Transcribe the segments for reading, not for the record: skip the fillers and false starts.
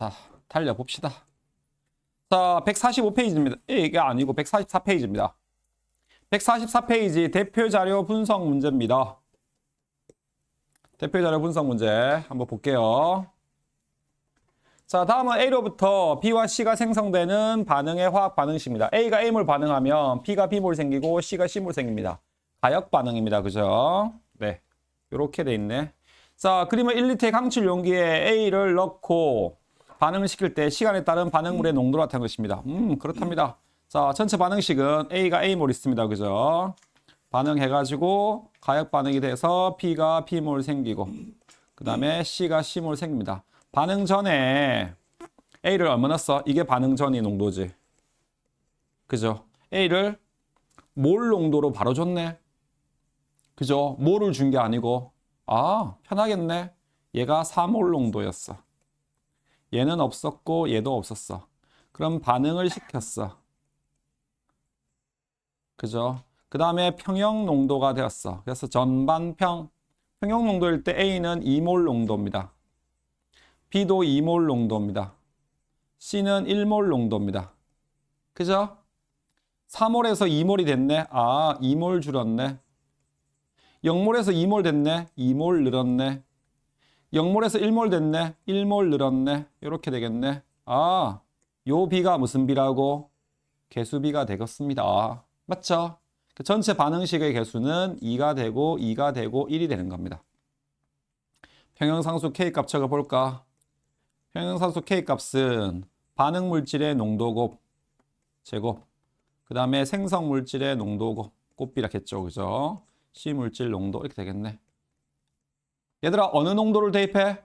자, 달려봅시다. 자, 145페이지입니다. 이게 아니고 144페이지입니다. 144페이지 대표 자료 분석 문제입니다. 대표 자료 분석 문제 한번 볼게요. 자, 다음은 A로부터 B와 C가 생성되는 반응의 화학 반응식입니다. A가 A몰 반응하면 B가 B몰 생기고 C가 C몰 생깁니다. 가역 반응입니다. 그죠? 네. 요렇게 돼 있네. 자, 그림은 1리터의 강출 용기에 A를 넣고 반응을 시킬 때 시간에 따른 반응물의 농도를 나타낸 것입니다. 그렇답니다. 자, 전체 반응식은 A가 A몰 있습니다. 그죠? 반응해가지고 가역 반응이 돼서 B가 B몰 생기고 그 다음에 C가 C몰 생깁니다. 반응 전에 A를 얼마나 써? 이게 반응 전이 농도지. 그죠? A를 몰 농도로 바로 줬네. 그죠? 몰을 준 게 아니고 아, 편하겠네. 얘가 4몰 농도였어. 얘는 없었고 얘도 없었어. 그럼 반응을 시켰어. 그죠? 그 다음에 평형 농도가 되었어. 그래서 전반평. 평형 농도일 때 A는 2몰 농도입니다. B도 2몰 농도입니다. C는 1몰 농도입니다. 그죠? 3몰에서 2몰이 됐네. 아, 2몰 줄었네. 0몰에서 2몰 됐네. 2몰 늘었네. 0몰에서 1몰 됐네. 1몰 늘었네. 이렇게 되겠네. 아, 요 B가 무슨 B라고? 개수비가 되겠습니다. 맞죠? 그 전체 반응식의 개수는 2가 되고 2가 되고 1이 되는 겁니다. 평형상수 K 값 적어볼까? 평형상수 K 값은 반응물질의 농도곱 제곱 그 다음에 생성물질의 농도곱 곱비라 했죠. 그죠? C물질 농도 이렇게 되겠네. 얘들아 어느 농도를 대입해?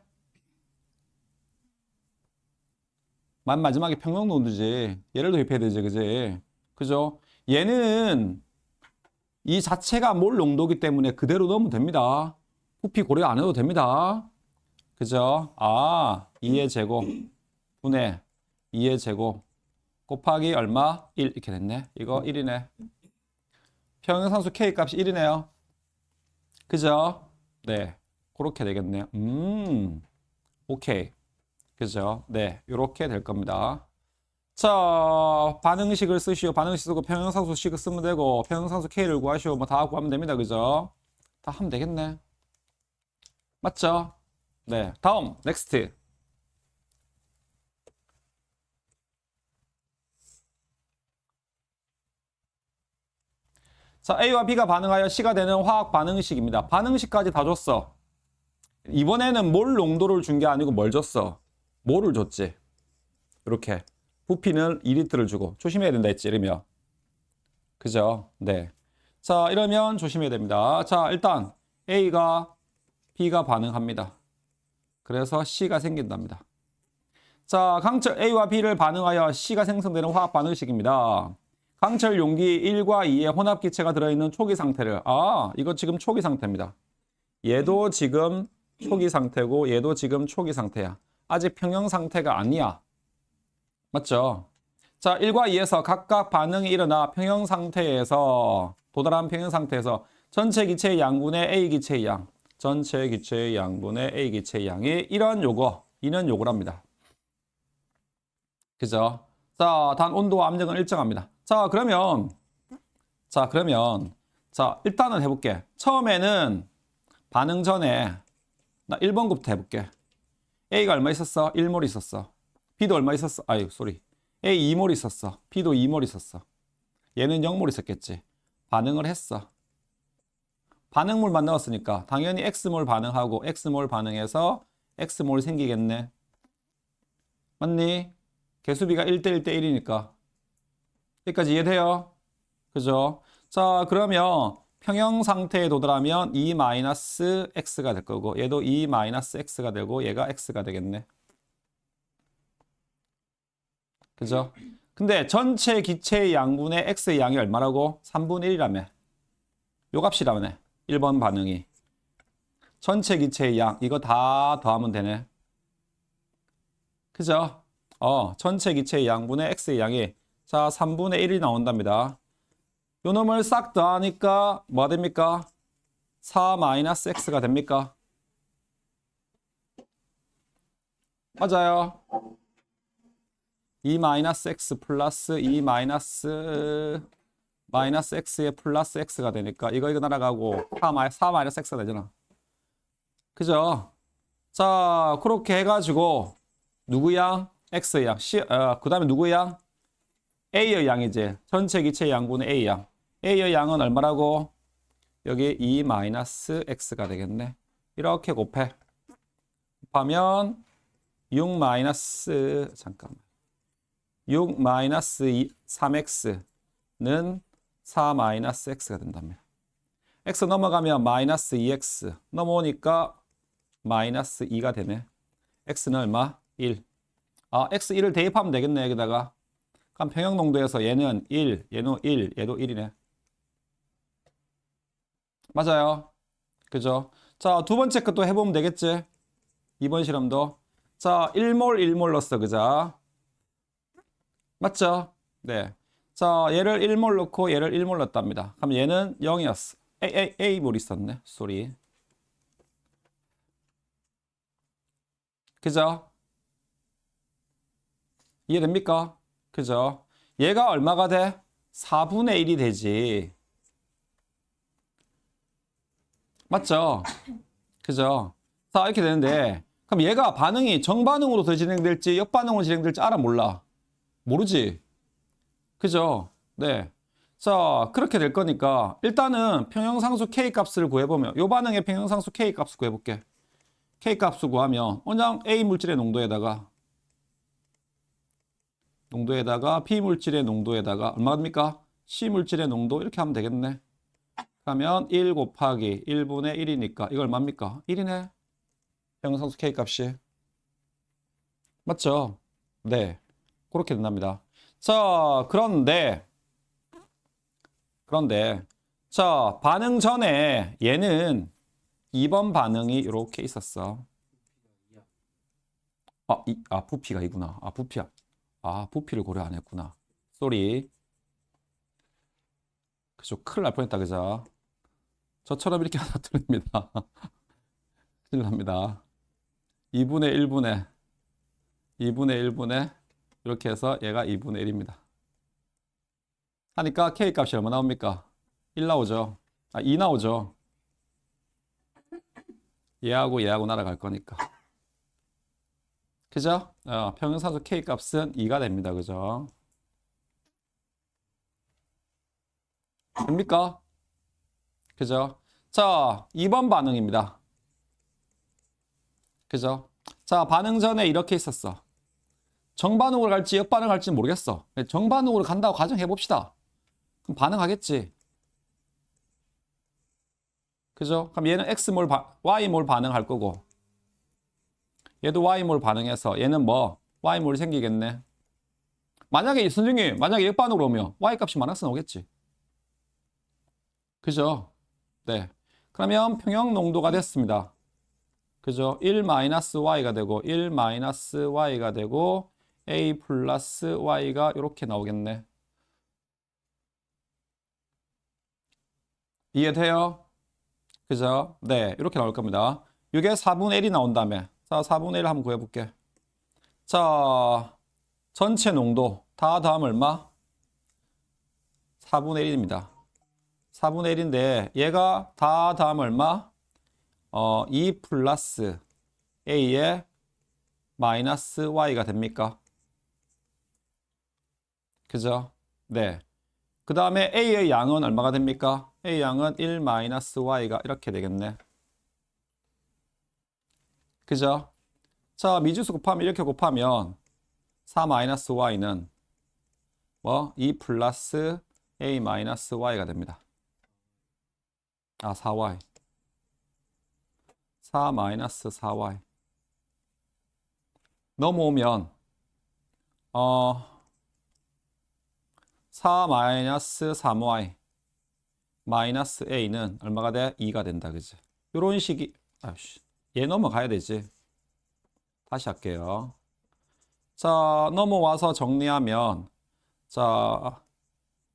맨 마지막에 평형 농도지. 얘를 대입해야 되지. 그지? 그죠? 얘는 이 자체가 몰 농도기 때문에 그대로 넣으면 됩니다. 부피 고려 안 해도 됩니다. 그죠? 아, 2의 제곱 분의 2의 제곱 곱하기 얼마? 1 이렇게 됐네. 이거 1이네. 평형상수 K 값이 1이네요. 그죠? 네. 그렇게 되겠네요. 오케이. 그죠? 네. 이렇게 될 겁니다. 자, 반응식을 쓰시오. 반응식 쓰고 평형상수 식을 쓰면 되고 평형상수 K를 구하시오. 뭐 다 구하면 됩니다. 그죠? 다 하면 되겠네. 맞죠? 네. 다음, 넥스트. 자, A와 B가 반응하여 C가 되는 화학 반응식입니다. 반응식까지 다 줬어. 이번에는 몰 농도를 준 게 아니고 뭘 줬어? 몰을 줬지. 이렇게. 부피는 2리터를 주고 조심해야 된다 했지, 이러면. 그죠? 네. 자, 이러면 조심해야 됩니다. 자, 일단 A가 B가 반응합니다. 그래서 C가 생긴답니다. 자, 강철 A와 B를 반응하여 C가 생성되는 화학 반응식입니다. 강철 용기 1과 2의 혼합 기체가 들어있는 초기 상태를 이거 지금 초기 상태입니다. 얘도 지금 초기 상태고 얘도 지금 초기 상태야. 아직 평형 상태가 아니야. 맞죠? 자, 1과 2에서 각각 반응이 일어나 평형 상태에서 도달한 평형 상태에서 전체 기체의 양분의 A 기체의 양 전체 기체의 양분의 A 기체의 양이 이런 이는 요거랍니다. 그죠? 자, 단 온도와 압력은 일정합니다. 자, 그러면 일단은 해볼게. 처음에는 반응 전에 나 1번부터 해볼게. A가 얼마 있었어? 1몰 있었어. B도 얼마 있었어? A 2몰 있었어. B도 2몰 있었어. 얘는 0몰 있었겠지. 반응을 했어. 반응물만 넣었으니까 당연히 X몰 반응하고 X몰 반응해서 X몰 생기겠네. 맞니? 개수비가 1대 1대 1이니까. 여기까지 이해돼요? 그죠? 자, 그러면 평형 상태에 도달하면 2-x가 될 거고 얘도 2-x가 되고 얘가 x가 되겠네. 그죠? 근데 전체 기체의 양분의 x의 양이 얼마라고? 3분의 1이라며. 요 값이라며. 1번 반응이. 전체 기체의 양 이거 다 더하면 되네. 그죠? 전체 기체의 양분의 x의 양이 자 3분의 1이 나온답니다. 요 놈을 싹 더하니까 뭐가 됩니까? 4-x가 됩니까? 맞아요. 2 마이너스 x 플러스 2 마이너스 x에 플러스 x가 되니까 이거 날아가고 4 마이너스 x가 되잖아. 그죠? 자, 그렇게 해가지고 누구야? x의 양. 그 다음에 누구야? a의 양이지. 전체 기체 양분의 a 양. a의 양은 얼마라고? 여기 2 마이너스 x가 되겠네. 이렇게 곱하면 6 마이너스 3x는 4 마이너스 x가 된답니다. x 넘어가면 마이너스 2x 넘어오니까 마이너스 2가 되네. x는 얼마? 1. x 1을 대입하면 되겠네. 여기다가. 그럼 평형농도에서 얘는 1, 얘는 1, 얘도 1이네. 맞아요. 그죠? 자, 두 번째 것도 해보면 되겠지? 이번 실험도. 자, 1몰 1몰 넣었어. 그죠? 맞죠? 네. 자, 얘를 1몰 넣고 얘를 1몰 넣었답니다. 그럼 얘는 0이었어. A몰 있었네. 쏘리. 그죠? 이해됩니까? 그죠? 얘가 얼마가 돼? 4분의 1이 되지. 맞죠? 그죠? 자, 이렇게 되는데, 그럼 얘가 반응이 정반응으로 더 진행될지 역반응으로 진행될지 알아 몰라? 모르지? 그죠? 네. 자, 그렇게 될 거니까 일단은 평형상수 K 값을 구해보면 요 반응의 평형상수 K 값을 구해볼게. K 값을 구하면 그냥 A 물질의 농도에다가 B 물질의 농도에다가 얼마 됩니까? C 물질의 농도 이렇게 하면 되겠네. 그러면 1 곱하기 1분의 1이니까 이거 얼마입니까? 1이네. 평형상수 K 값이. 맞죠? 네. 그렇게 된답니다. 자, 그런데 자, 반응 전에 얘는 2번 반응이 이렇게 있었어. 부피가 이구나. 부피야. 부피를 고려 안 했구나. 쏘리. 그죠? 큰일 날 뻔했다. 그죠? 저처럼 이렇게 하나 틀립니다. 큰일 납니다. 2분의 1분의 이렇게 해서 얘가 2분의 1입니다. 하니까 K 값이 얼마 나옵니까? 1 나오죠. 2 나오죠. 얘하고 날아갈 거니까. 그죠? 평형상수 K 값은 2가 됩니다. 그죠? 됩니까? 그죠? 자, 2번 반응입니다. 그죠? 자, 반응 전에 이렇게 있었어. 정반응으로 갈지 역반응을 갈지 모르겠어. 정반응으로 간다고 가정해 봅시다. 그럼 반응하겠지. 그죠? 그럼 얘는 Y몰 반응할 거고 얘도 Y몰 반응해서 얘는 뭐? Y몰이 생기겠네. 선생님, 만약에 역반응으로 오면 Y값이 마이너스 나오겠지. 그죠? 네. 그러면 평형 농도가 됐습니다. 그죠? 1-Y가 되고 1-Y가 되고 A 플러스 Y가 이렇게 나오겠네. 이해돼요? 그죠? 네, 이렇게 나올 겁니다. 이게 4분의 1이 나온 다음에 자, 4분의 1 한번 구해볼게. 자, 전체 농도 다 더하면 얼마? 4분의 1입니다. 4분의 1인데 얘가 다 더하면 얼마? 2 플러스 A에 마이너스 Y가 됩니까? 그죠? 네. 그 다음에 A의 양은 얼마가 됩니까? A 양은 1 마이너스 Y가 이렇게 되겠네. 그죠? 자, 미지수 곱하면 이렇게 곱하면 4 마이너스 Y는 뭐? 2 플러스 A 마이너스 Y가 됩니다. 4Y. 4 마이너스 4Y. 넘어오면 4 마이너스 3Y 마이너스 A는 얼마가 돼? 2가 된다. 그지? 요런 식이 얘 넘어가야 되지. 다시 할게요. 자, 넘어와서 정리하면 자,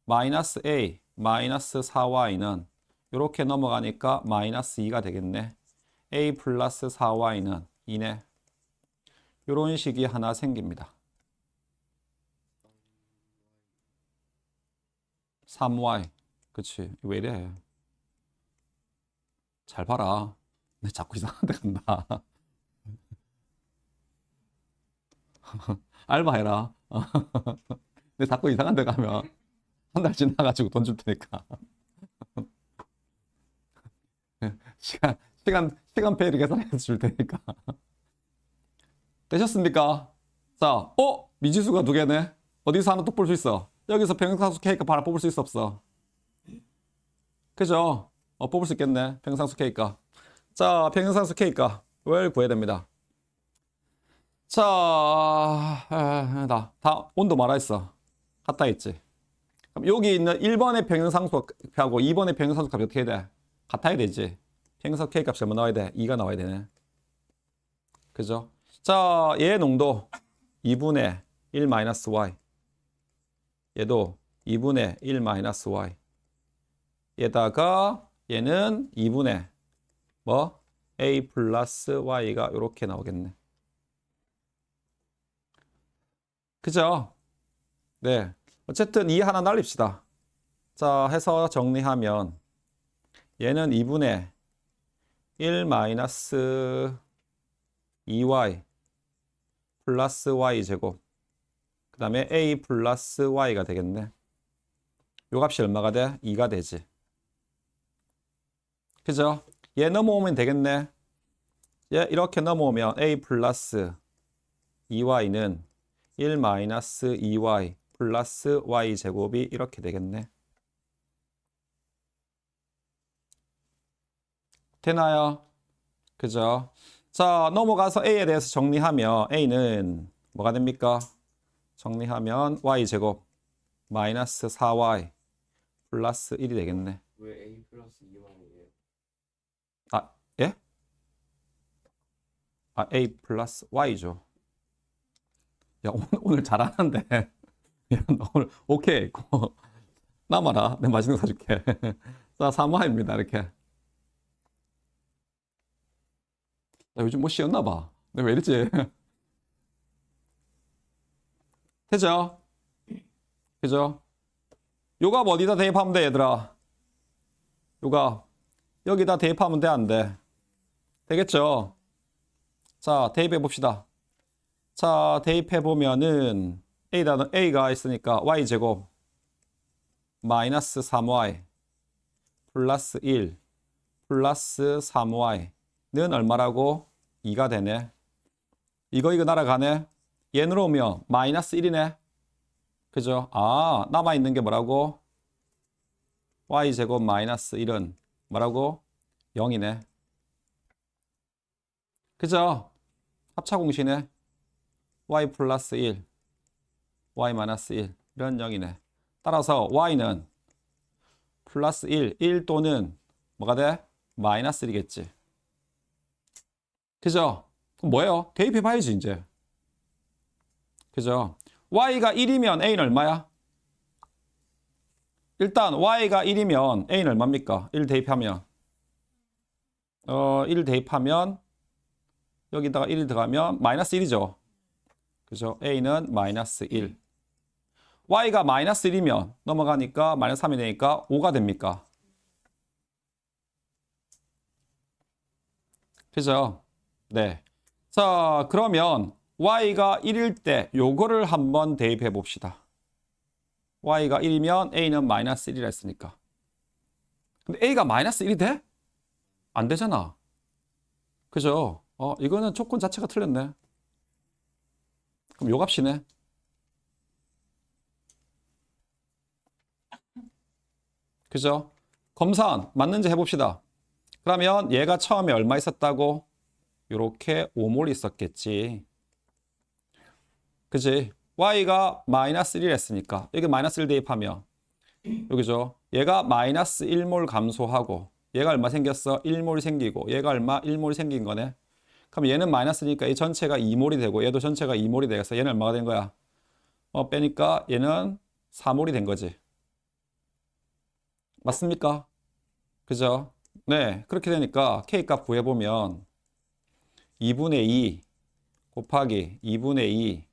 마이너스 A 마이너스 4Y는 이렇게 넘어가니까 마이너스 2가 되겠네. A 플러스 4Y는 2네. 요런 식이 하나 생깁니다. 3y. 그치. 왜 이래? 잘 봐라. 내 자꾸 이상한 데 간다. 알바해라. 내 자꾸 이상한 데 가면 한 달 지나가지고 돈 줄 테니까. 시간페이를 계산해서 줄 테니까. 되셨습니까? 자, 미지수가 두 개네. 어디서 하나 또 볼 수 있어? 여기서 평행상수 K값 하나 뽑을 수 있어, 없어? 그죠? 뽑을 수 있겠네. 평행상수 K값. 자, 평행상수 K값. 을 구해야 됩니다. 자, 다 온도 말아 있어. 같다 했지. 그럼 여기 있는 1번의 평행상수하고 2번의 평행상수 값이 어떻게 돼? 같아야 되지. 평행상수 K값이 얼마 나와야 돼? 2가 나와야 되네. 그죠? 자, 얘의 농도 2분의 1 마이너스 y. 얘도 2분의 1 마이너스 y. 얘다가 얘는 2분의 a 플러스 y가 이렇게 나오겠네. 그죠? 네. 어쨌든 이 하나 날립시다. 자, 해서 정리하면 얘는 2분의 1 마이너스 2y 플러스 y 제곱. 그 다음에 a 플러스 y가 되겠네. 요 값이 얼마가 돼? 2가 되지. 그죠? 얘 넘어오면 되겠네. 얘 이렇게 넘어오면 a 플러스 2y는 1 마이너스 2y 플러스 y 제곱이 이렇게 되겠네. 되나요? 그죠? 자, 넘어가서 a에 대해서 정리하면 a는 뭐가 됩니까? 정리하면 y 제곱 마이너스 4y 플러스 1이 되겠네. 왜 A 플러스 2y예요? 아, 예? 아, a 플러스 y죠. 야, 오늘 잘하는데. 야, 너 오늘 오케이. 남아라. 내가 맛있는 거 사줄게. 자, 3y입니다. 이렇게. 나 요즘 뭐 쉬었나 봐. 내가 왜 이랬지? 되죠? 그죠? 요값 어디다 대입하면 돼, 얘들아? 요값 여기다 대입하면 돼, 안 돼? 되겠죠? 자, 대입해 봅시다. 자, 대입해 보면은 A가 있으니까 Y제곱 마이너스 3Y 플러스 1 플러스 3Y는 얼마라고? 2가 되네. 이거 날아가네. 얘로 오면 마이너스 1이네. 그죠? 아, 남아있는 게 뭐라고? Y제곱 마이너스 1은 뭐라고? 0이네. 그죠? 합차공시네. Y 플러스 1, Y 마이너스 1, 이런 0이네. 따라서 Y는 플러스 1 또는 뭐가 돼? 마이너스 1이겠지. 그죠? 그럼 뭐예요? 대입해 봐야지, 이제. 그죠? Y가 1이면 A는 얼마야? 일단 Y가 1이면 A는 얼마입니까? 1 대입하면 1 대입하면 여기다가 1이 들어가면 마이너스 1이죠. 그죠? A는 마이너스 1. Y가 마이너스 1이면 넘어가니까 마이너스 3이 되니까 5가 됩니까? 그죠? 네. 자, 그러면 Y가 1일 때 요거를 한번 대입해 봅시다. Y가 1이면 A는 마이너스 1이라 했으니까. 근데 A가 마이너스 1이 돼? 안 되잖아. 그죠? 이거는 조건 자체가 틀렸네. 그럼 요 값이네. 그죠? 검산 맞는지 해봅시다. 그러면 얘가 처음에 얼마 있었다고? 요렇게 5몰 있었겠지. 그지? Y가 마이너스 1을 했으니까 여기 마이너스 1 대입하면 여기죠. 얘가 마이너스 1몰 감소하고 얘가 얼마 생겼어? 1몰이 생기고 얘가 얼마? 1몰이 생긴 거네. 그럼 얘는 마이너스니까 이 전체가 2몰이 되고 얘도 전체가 2몰이 되겠어. 얘는 얼마가 된 거야? 빼니까 얘는 4몰이 된 거지. 맞습니까? 그죠? 네, 그렇게 되니까 K값 구해보면 2분의 2 곱하기 2분의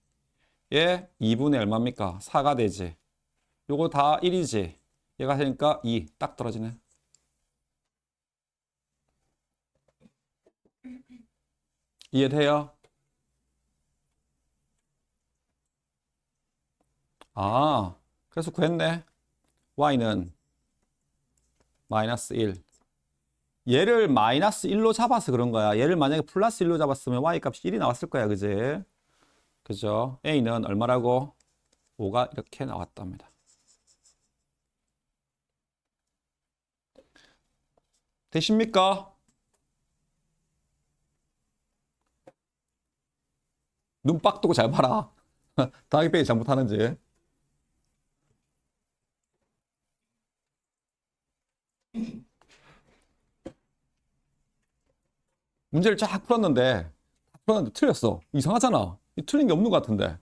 2에 2분의 얼마입니까? 4가 되지. 요거 다 1이지. 얘가 되니까 2 딱 떨어지네. 이해돼요? 아, 그래서 구했네. y는 마이너스 1. 얘를 마이너스 1로 잡아서 그런 거야. 얘를 만약에 플러스 1로 잡았으면 y 값이 1이 나왔을 거야. 그지? 그죠? a는 얼마라고? 5가 이렇게 나왔답니다. 되십니까? 눈 빡 뜨고 잘 봐라. 더하기 빼기 잘못하는지. 문제를 쫙 풀었는데 틀렸어. 이상하잖아. 틀린 게 없는 것 같은데.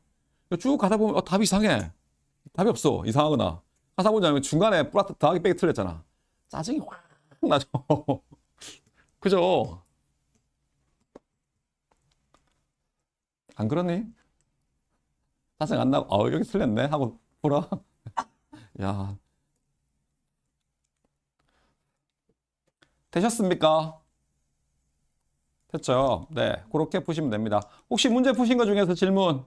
쭉 가다 보면 답이 이상해. 답이 없어. 이상하거나. 가다 보면 중간에 플러스 더하기 빼기 틀렸잖아. 짜증이 확 나죠. 그죠? 안 그러니? 짜증 안 나고 여기 틀렸네 하고 풀어. 야, 되셨습니까? 됐죠? 네, 그렇게 푸시면 됩니다. 혹시 문제 푸신 것 중에서 질문?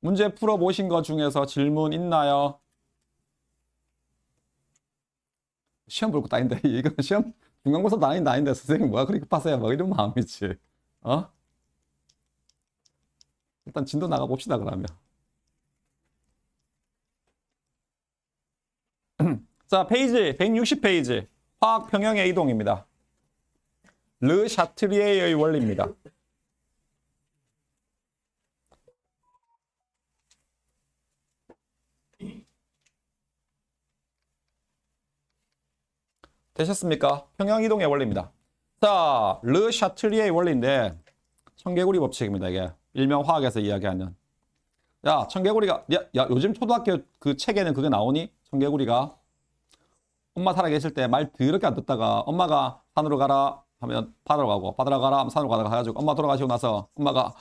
문제 풀어보신 것 중에서 질문 있나요? 시험 볼 것도 아닌데 이건 시험 중간고사도 아닌데 선생님 뭐야 그렇게 급하세요? 뭐 이런 마음이지. 어? 일단 진도 나가 봅시다 그러면. 자, 페이지 160페이지 화학 평형의 이동입니다. 르 샤트리에의 원리입니다. 되셨습니까? 평형 이동의 원리입니다. 자, 르 샤트리에의 원리인데 청개구리 법칙입니다. 이게 일명 화학에서 이야기하는. 야, 청개구리가 야, 요즘 초등학교 그 책에는 그게 나오니? 청개구리가 엄마 살아계실 때 말 더럽게 안 듣다가 엄마가 산으로 가라 하면 바다로 가고 바다로 가라 하면 산으로 가다가 가가지고 엄마 돌아가시고 나서 엄마가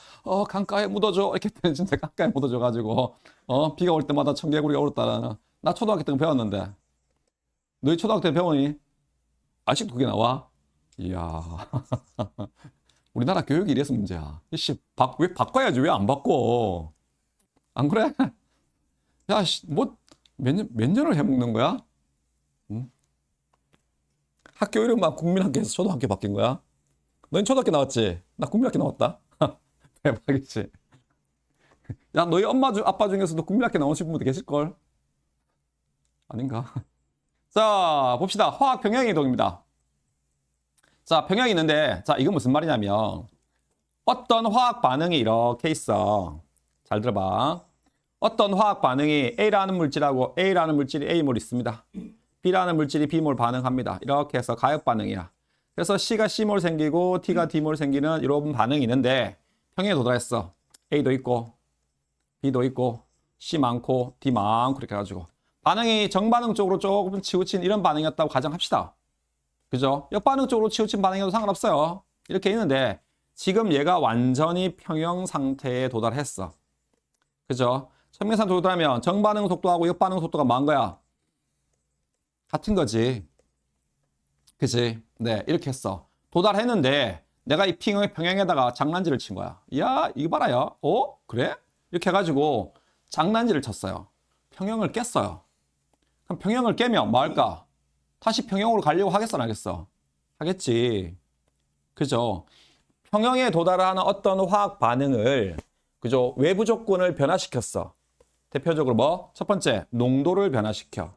강가에 묻어줘 이렇게 진짜 강가에 묻어줘 가지고 비가 올 때마다 청개구리가 울었다라는. 나 초등학교 때 배웠는데 너희 초등학교 때 배우니? 아직도 그게 나와? 이야. 우리나라 교육이 이래서 문제야. 이씨 왜 바꿔야지 왜 안 바꿔? 안 그래? 야, 뭐 몇 년을 해먹는 거야? 응? 학교 이름만 국민학교에서 초등학교 바뀐 거야? 너희 초등학교 나왔지? 나 국민학교 나왔다. 대박이지. 야, 너희 아빠 중에서도 국민학교 나오신 분도 계실걸? 아닌가? 자, 봅시다. 화학 평형 이동입니다. 자, 평형이 있는데, 자, 이건 무슨 말이냐면, 어떤 화학 반응이 이렇게 있어. 잘 들어봐. 어떤 화학 반응이 A라는 물질하고 A라는 물질이 A몰 있습니다. B라는 물질이 B몰 반응합니다. 이렇게 해서 가역 반응이야. 그래서 C가 C몰 생기고 T가 D몰 생기는 이런 반응이 있는데 평형에 도달했어. A도 있고 B도 있고 C 많고 D 많고 그렇게 해가지고 반응이 정반응 쪽으로 조금 치우친 이런 반응이었다고 가정합시다. 그죠? 역반응 쪽으로 치우친 반응이어도 상관없어요. 이렇게 있는데 지금 얘가 완전히 평형 상태에 도달했어. 그죠? 평형 상태에 도달하면 정반응 속도하고 역반응 속도가 뭐한 거야? 같은 거지. 그치? 네, 이렇게 했어. 도달했는데 내가 이 평형에다가 장난질을 친 거야. 야, 이거 봐라, 야. 그래? 이렇게 해가지고 장난질을 쳤어요. 평형을 깼어요. 그럼 평형을 깨면 뭐 할까? 다시 평형으로 가려고 하겠어, 안 하겠어? 하겠지. 그죠? 평형에 도달하는 어떤 화학 반응을, 그죠? 외부 조건을 변화시켰어. 대표적으로 뭐? 첫 번째, 농도를 변화시켜.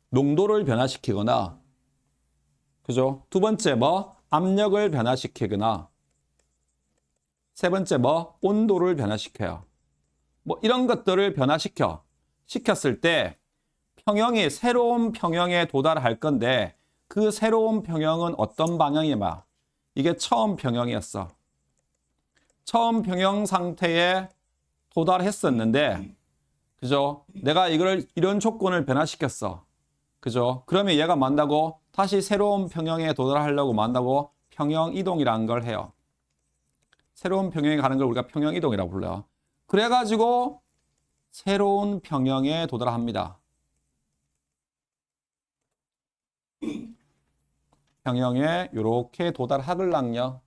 농도를 변화시키거나, 그죠? 두 번째 뭐? 압력을 변화시키거나, 세 번째 뭐? 온도를 변화시켜요. 뭐 이런 것들을 시켰을 때 평형이 새로운 평형에 도달할 건데 그 새로운 평형은 어떤 방향이냐? 이게 처음 평형이었어. 처음 평형 상태에 도달했었는데, 그죠? 내가 이런 조건을 변화시켰어. 그죠? 그러면 얘가 만다고 다시 새로운 평형에 도달하려고 만다고 평형 이동이라는 걸 해요. 새로운 평형에 가는 걸 우리가 평형 이동이라고 불러요. 그래가지고 새로운 평형에 도달합니다. 평형에 이렇게 도달하글랑요.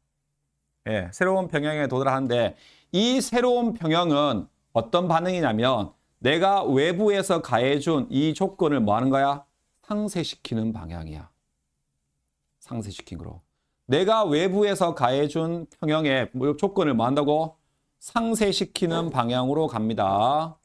예, 새로운 평형에 도달하는데 이 새로운 평형은 어떤 반응이냐면 내가 외부에서 가해준 이 조건을 뭐 하는 거야? 상쇄시키는 방향이야. 상쇄시킨 거로. 내가 외부에서 가해준 평형의 조건을 뭐 한다고? 상쇄시키는 방향으로 갑니다.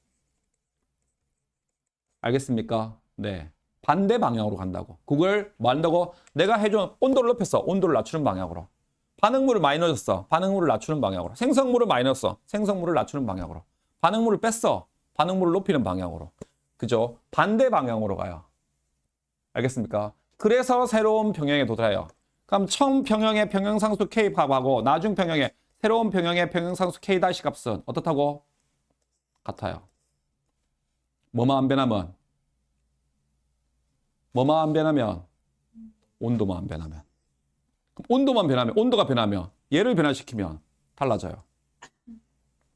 알겠습니까? 네. 반대 방향으로 간다고. 그걸 뭐 한다고? 내가 해준 온도를 높였어. 온도를 낮추는 방향으로. 반응물을 많이 넣어줬어. 반응물을 낮추는 방향으로. 생성물을 많이 넣었어. 생성물을 낮추는 방향으로. 반응물을 뺐어. 반응물을 높이는 방향으로. 그죠? 반대 방향으로 가요. 알겠습니까? 그래서 새로운 평형에 도달해요. 그럼 처음 평형의 평형상수 K 값하고 나중 평형의 새로운 평형의 평형상수 K 다시 값은 어떻다고? 같아요. 뭐만 안 변하면? 뭐만 안 변하면? 온도만 안 변하면. 온도만 변하면, 온도가 변하면, 얘를 변화시키면 달라져요.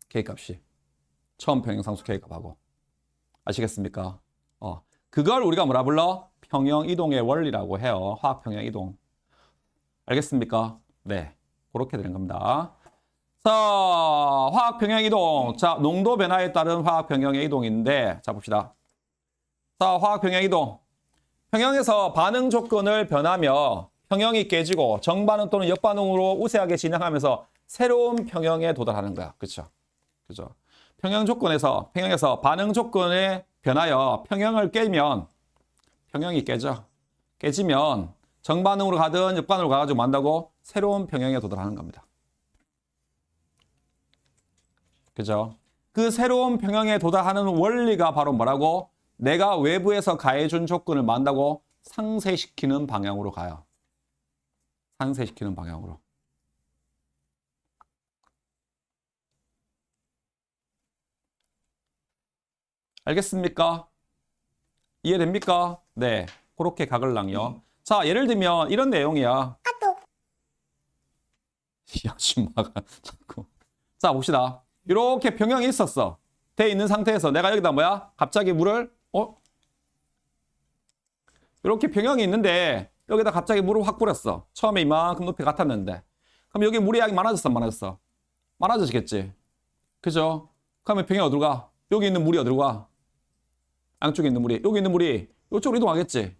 K 값이. 처음 평형상수 K 값하고. 아시겠습니까? 그걸 우리가 뭐라 불러? 평형 이동의 원리라고 해요. 화학 평형 이동. 알겠습니까? 네. 그렇게 되는 겁니다. 자, 화학 평형 이동. 자, 농도 변화에 따른 화학 평형의 이동인데, 자, 봅시다. 자, 화학 평형 이동. 평형에서 반응 조건을 변하며 평형이 깨지고 정반응 또는 역반응으로 우세하게 진행하면서 새로운 평형에 도달하는 거야. 그렇죠? 그죠? 평형에서 반응 조건에 변하여 평형을 깨면 평형이 깨져. 깨지면 정반응으로 가든 역반응으로 가가지고 뭐 한다고? 새로운 평형에 도달하는 겁니다. 그죠? 그 새로운 평형에 도달하는 원리가 바로 뭐라고? 내가 외부에서 가해준 조건을 뭐 한다고? 상쇄시키는 방향으로 가요. 상쇄시키는 방향으로. 알겠습니까? 이해됩니까? 네. 그렇게 가글랑요. 자, 예를 들면 이런 내용이야. 이 아줌마가 자꾸. 자, 봅시다. 이렇게 평형이 있었어. 돼 있는 상태에서 내가 여기다 뭐야? 갑자기 물을 이렇게 평형이 있는데 여기다 갑자기 물을 확 뿌렸어. 처음에 이만큼 높이 같았는데. 그럼 여기 물의 양이 많아졌어, 많아졌어? 많아지겠지. 그죠? 그러면 평형이 어디로 가? 여기 있는 물이 어디로 가? 양쪽에 있는 물이. 여기 있는 물이 이쪽으로 이동하겠지.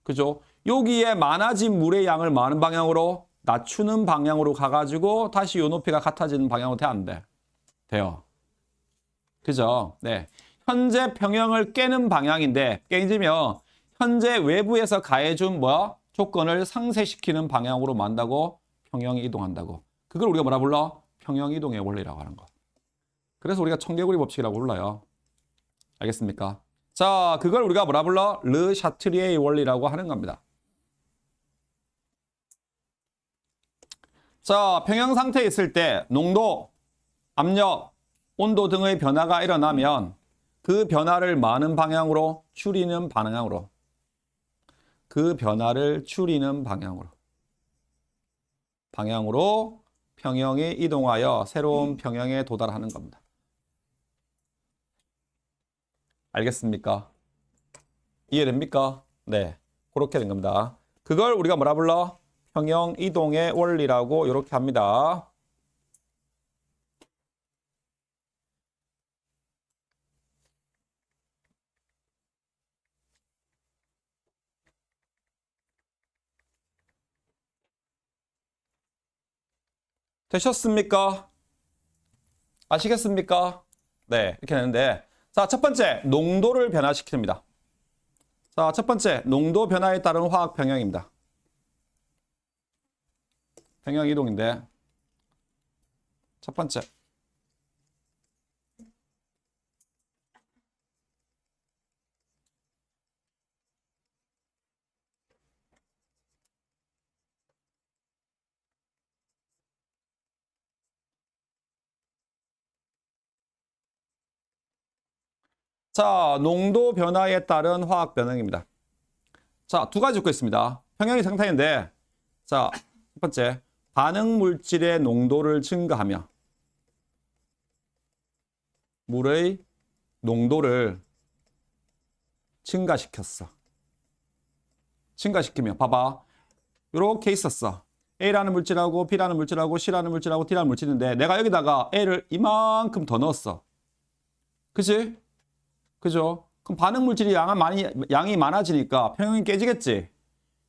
그죠? 여기에 많아진 물의 양을 많은 방향으로 낮추는 방향으로 가가지고 다시 요 높이가 같아지는 방향으로 돼, 안 돼? 돼요. 그죠? 네. 현재 평형을 깨는 방향인데 깨지면 현재 외부에서 가해준 조건을 상쇄시키는 방향으로 만다고 평형이 이동한다고. 그걸 우리가 뭐라 불러? 평형 이동의 원리라고 하는 거. 그래서 우리가 청개구리 법칙이라고 불러요. 알겠습니까? 자, 그걸 우리가 뭐라 불러? 르 샤트리에의 원리라고 하는 겁니다. 자, 평형 상태에 있을 때 농도, 압력, 온도 등의 변화가 일어나면 그 변화를 많은 방향으로 줄이는 방향으로 그 변화를 줄이는 방향으로 평형이 이동하여 새로운 평형에 도달하는 겁니다. 알겠습니까? 이해됩니까? 네. 그렇게 된 겁니다. 그걸 우리가 뭐라 불러? 평형 이동의 원리라고 이렇게 합니다. 되셨습니까? 아시겠습니까? 네, 이렇게 되는데 자, 첫 번째 농도를 변화시킵니다. 자, 첫 번째 농도 변화에 따른 화학 평형입니다. 평형 이동인데 첫 번째 자, 농도 변화에 따른 화학 변형입니다. 자, 두 가지 적고 있습니다. 평형이 상태인데 자, 첫 번째 반응 물질의 농도를 증가하며 물의 농도를 증가시켰어. 증가시키면 봐봐. 이렇게 있었어. A라는 물질하고 B라는 물질하고 C라는 물질하고 D라는 물질인데 내가 여기다가 A를 이만큼 더 넣었어. 그치? 그죠? 그럼 반응 물질이 양이 많아지니까 평형이 깨지겠지?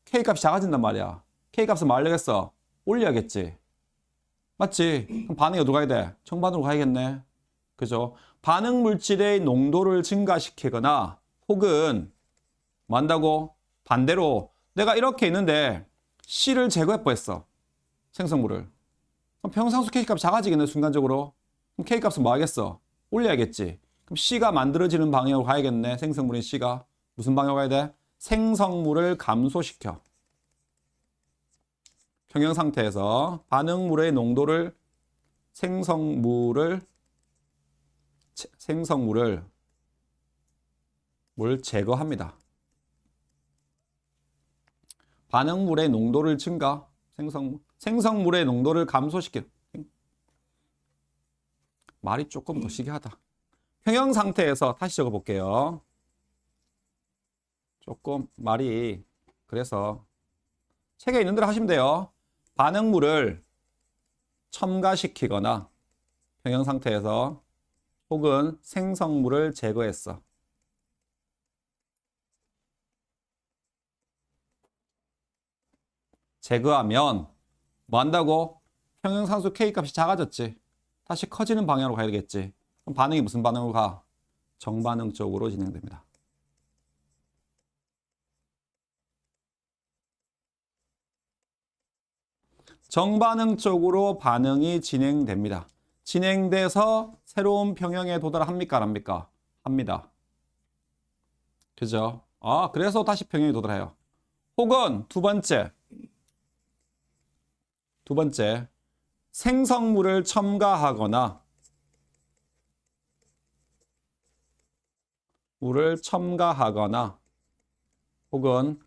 K 값이 작아진단 말이야. K 값을 뭐 하려겠어? 올려야겠지? 맞지? 그럼 반응이 어디로 가야 돼? 정반으로 가야겠네. 그죠? 반응 물질의 농도를 증가시키거나 혹은 뭐 한다고? 반대로 내가 이렇게 있는데 C를 제거해 버렸어. 생성물을. 그럼 평형상수 K 값이 작아지겠네, 순간적으로. 그럼 K 값은 뭐 하겠어? 올려야겠지. 그럼 C가 만들어지는 방향으로 가야겠네. 생성물인 C가. 무슨 방향으로 가야 돼? 생성물을 감소시켜. 평형 상태에서 반응물의 농도를 생성물을 제거합니다. 반응물의 농도를 증가, 생성물의 농도를 감소시켜. 말이 조금 더 시기하다. 평형 상태에서 다시 적어볼게요. 조금 말이 그래서 책에 있는 대로 하시면 돼요. 반응물을 첨가시키거나 평형 상태에서 혹은 생성물을 제거했어. 제거하면 뭐 한다고? 평형상수 K 값이 작아졌지. 다시 커지는 방향으로 가야 되겠지. 그럼 반응이 무슨 반응으로 가? 정반응 쪽으로 진행됩니다. 정반응 쪽으로 반응이 진행됩니다. 진행돼서 새로운 평형에 도달합니까? 안 합니까? 합니다. 그죠? 그래서 다시 평형에 도달해요. 혹은 두 번째, 생성물을 첨가하거나 혹은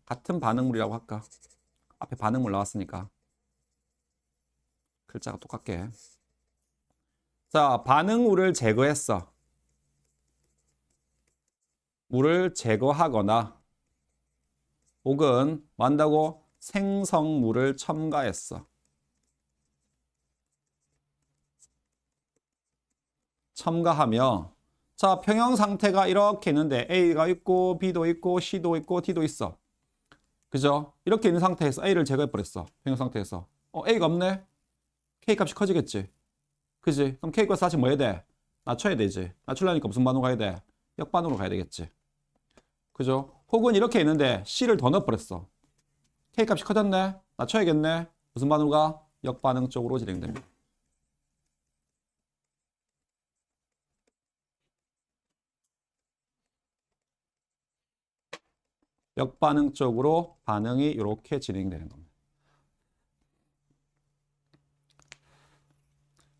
같은 반응물이라고 할까? 앞에 반응물 나왔으니까 글자가 똑같게. 자, 반응물을 제거했어. 물을 제거하거나 혹은 뭐 한다고? 생성물을 첨가했어. 첨가하며 자, 평형 상태가 이렇게 있는데 A가 있고 B도 있고 C도 있고 D도 있어. 그죠? 이렇게 있는 상태에서 A를 제거해 버렸어. 평형 상태에서. A가 없네? K 값이 커지겠지. 그지? 그럼 K 값 다시 뭐 해야 돼? 낮춰야 되지. 낮추려니까 무슨 반으로 가야 돼? 역반으로 가야 되겠지. 그죠? 혹은 이렇게 있는데 C를 더 넣어버렸어. K 값이 커졌네? 낮춰야겠네? 무슨 반으로 가? 역반응 쪽으로 진행됩니다. 역반응 쪽으로 반응이 이렇게 진행되는 겁니다.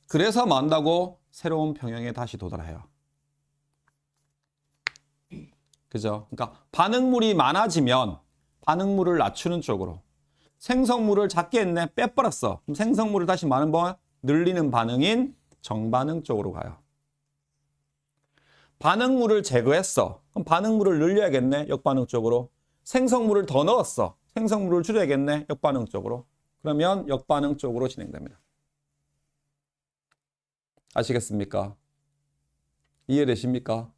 그래서 뭐 한다고? 새로운 평형에 다시 도달해요. 그죠? 그러니까 반응물이 많아지면 반응물을 낮추는 쪽으로, 생성물을 작게 했네, 빼버렸어. 그럼 생성물을 다시 많은 번 늘리는 반응인 정반응 쪽으로 가요. 반응물을 제거했어. 그럼 반응물을 늘려야겠네, 역반응 쪽으로. 생성물을 더 넣었어. 생성물을 줄여야겠네, 역반응 쪽으로. 그러면 역반응 쪽으로 진행됩니다. 아시겠습니까? 이해되십니까?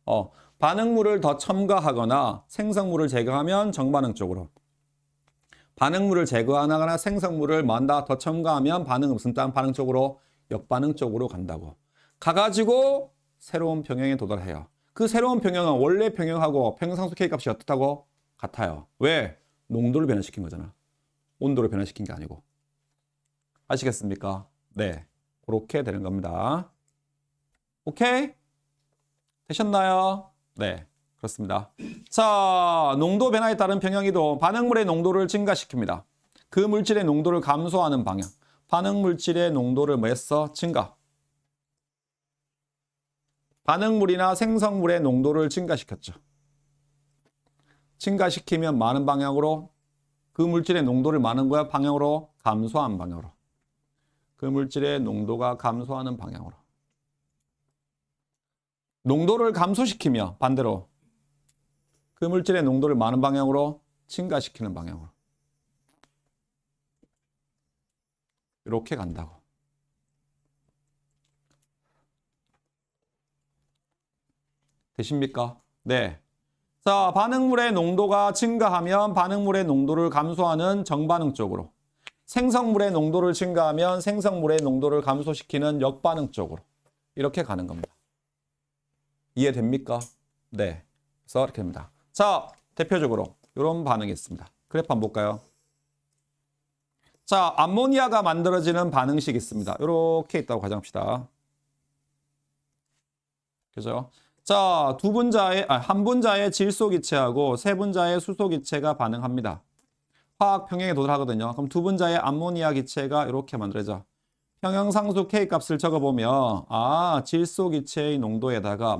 반응물을 더 첨가하거나 생성물을 제거하면 정반응 쪽으로. 반응물을 제거하거나 생성물을 만다 더 첨가하면 반응은 무슨 반응 쪽으로? 역반응 쪽으로 간다고. 가가지고 새로운 평형에 도달해요. 그 새로운 평형은 원래 평형하고 평형상수 K 값이 어떻다고? 같아요. 왜? 농도를 변화시킨 거잖아. 온도를 변화시킨 게 아니고. 아시겠습니까? 네. 그렇게 되는 겁니다. 오케이? 되셨나요? 네. 그렇습니다. 자, 농도 변화에 따른 평형이동, 반응물의 농도를 증가시킵니다. 그 물질의 농도를 감소하는 방향. 반응물질의 농도를 뭐 했어? 증가. 반응물이나 생성물의 농도를 증가시켰죠. 증가시키면 많은 방향으로, 그 물질의 농도를 많은 거야 방향으로, 감소한 방향으로. 그 물질의 농도가 감소하는 방향으로. 농도를 감소시키며 반대로 그 물질의 농도를 많은 방향으로 증가시키는 방향으로 이렇게 간다고. 되십니까? 네. 자, 반응물의 농도가 증가하면 반응물의 농도를 감소하는 정반응 쪽으로, 생성물의 농도를 증가하면 생성물의 농도를 감소시키는 역반응 쪽으로 이렇게 가는 겁니다. 이해됩니까? 네. 그래서 이렇게 됩니다. 자, 대표적으로 이런 반응이 있습니다. 그래프 한번 볼까요? 자, 암모니아가 만들어지는 반응식이 있습니다. 이렇게 있다고 가정합시다. 그죠? 자, 한 분자의 질소기체하고 세 분자의 수소기체가 반응합니다. 화학 평형에 도달하거든요. 그럼 두 분자의 암모니아 기체가 이렇게 만들어져. 평형상수 K 값을 적어보면 질소기체의 농도에다가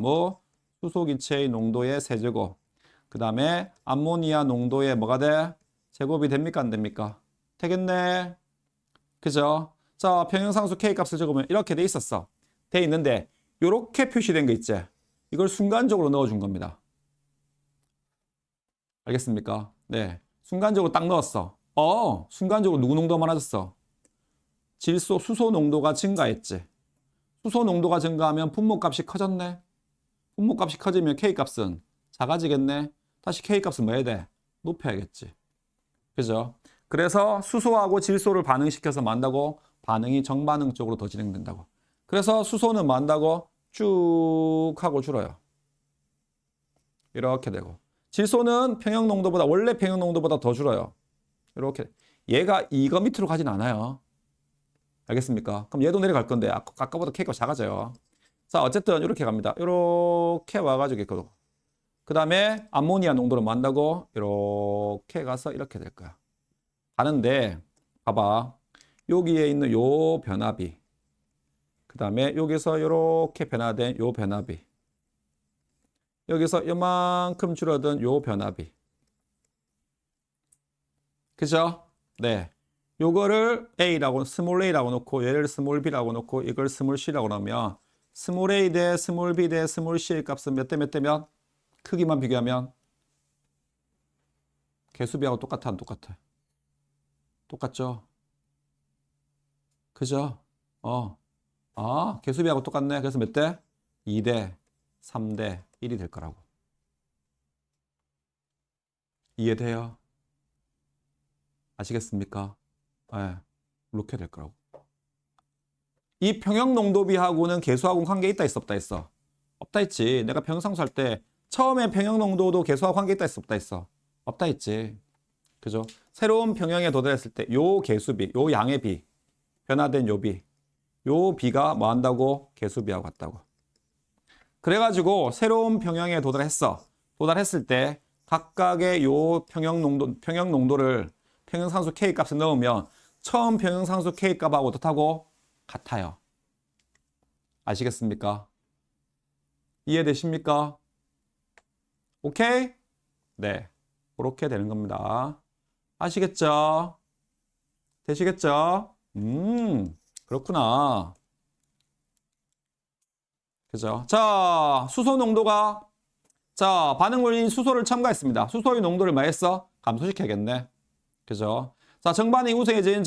수소기체의 농도의 세제곱, 그 다음에 암모니아 농도의 뭐가 돼? 제곱이 됩니까? 안 됩니까? 되겠네. 그죠? 자, 평형상수 K 값을 적으면 이렇게 돼 있었어. 돼 있는데 이렇게 표시된 거 있지? 이걸 순간적으로 넣어준 겁니다. 알겠습니까? 네. 순간적으로 딱 넣었어. 순간적으로 누구 농도가 많아졌어? 수소 농도가 증가했지. 수소 농도가 증가하면 분모값이 커졌네. 분모값이 커지면 K값은 작아지겠네. 다시 K값은 뭐 해야 돼? 높여야겠지. 그죠? 그래서 수소하고 질소를 반응시켜서 만다고 반응이 정반응 쪽으로 더 진행된다고. 그래서 수소는 만다고 쭉 하고 줄어요. 이렇게 되고. 질소는 원래 평형 농도보다 더 줄어요. 이렇게. 얘가 이거 밑으로 가진 않아요. 알겠습니까? 그럼 얘도 내려갈 건데 아까보다 K가 작아져요. 자, 어쨌든 이렇게 갑니다. 이렇게 와가지고 있거든. 그 다음에 암모니아 농도를 만다고 이렇게 가서 이렇게 될 거야. 가는데 봐봐. 여기에 있는 요 변압이, 그 다음에 여기서 이렇게 변화된 요 변압이, 여기서 이만큼 줄어든 요 변압이, 그죠? 네. 요거를 A라고, 스몰 A라고 놓고 얘를 스몰 B라고 놓고 이걸 스몰 C라고 놓으면 스몰 A 대 스몰 B 대 스몰 C의 값은 몇 대 몇 대면 크기만 비교하면 개수비하고 똑같아 안 똑같아? 똑같죠? 그죠? 개수비하고 똑같네. 그래서 몇 대? 2대 3대 1이 될 거라고. 이해돼요? 아시겠습니까? 네, 이렇게 될 거라고. 이 평형 농도비하고는 개수하고는 관계 있다 있어 없다 있어? 없다 있지. 내가 평형상수할 때 처음에 평형 농도도 개수하고 관계 있다 있어 없다 있어? 없다 있지. 그죠? 새로운 평형에 도달했을 때 요 개수비, 요 양의 비, 변화된 요 비가 뭐 한다고? 개수비하고 같다고. 그래가지고 새로운 평형에 도달했을 때 각각의 요 평형 농도를 평형상수 K 값을 넣으면 처음 평형상수 K 값하고 어떻다고? 같아요. 아시겠습니까? 이해되십니까? 오케이? 네. 그렇게 되는 겁니다. 아시겠죠? 되시겠죠? 그렇구나. 그죠? 자, 수소 농도가, 자, 반응물인 수소를 첨가했습니다. 수소의 농도를 뭐 했어? 감소시켜야겠네. 그죠? 자, 정반응이 우선해진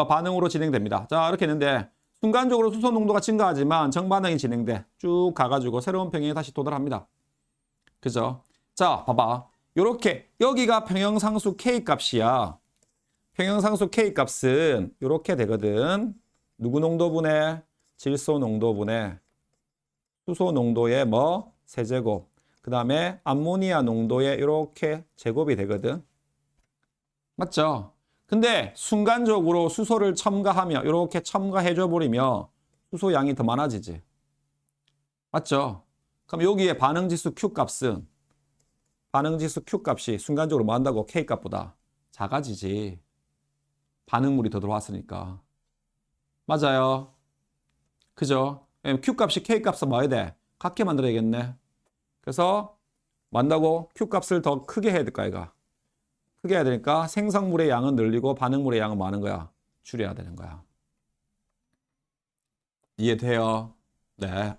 반응으로 진행됩니다. 자, 이렇게 했는데, 순간적으로 수소 농도가 증가하지만 정반응이 진행돼. 쭉 가가지고 새로운 평형에 다시 도달합니다. 그죠? 자, 봐봐. 요렇게, 여기가 평형상수 K 값이야. 평형상수 K 값은 요렇게 되거든. 누구 농도분의 질소 농도분의 수소 농도의 세제곱. 그 다음에 암모니아 농도의 이렇게 제곱이 되거든. 맞죠? 근데 순간적으로 수소를 첨가하며 이렇게 첨가해줘 버리면 수소 양이 더 많아지지. 맞죠? 그럼 여기에 반응지수 Q 값은 반응지수 Q 값이 순간적으로 뭐 한다고? K 값보다 작아지지. 반응물이 더 들어왔으니까. 맞아요. 그죠? Q 값이 K 값을 뭐 해야 돼? 같게 만들어야겠네. 그래서 만다고 Q 값을 더 크게 해야 될까, 이가. 크게 해야 되니까 생성물의 양은 늘리고 반응물의 양은 많은 거야. 줄여야 되는 거야. 이해돼요? 네.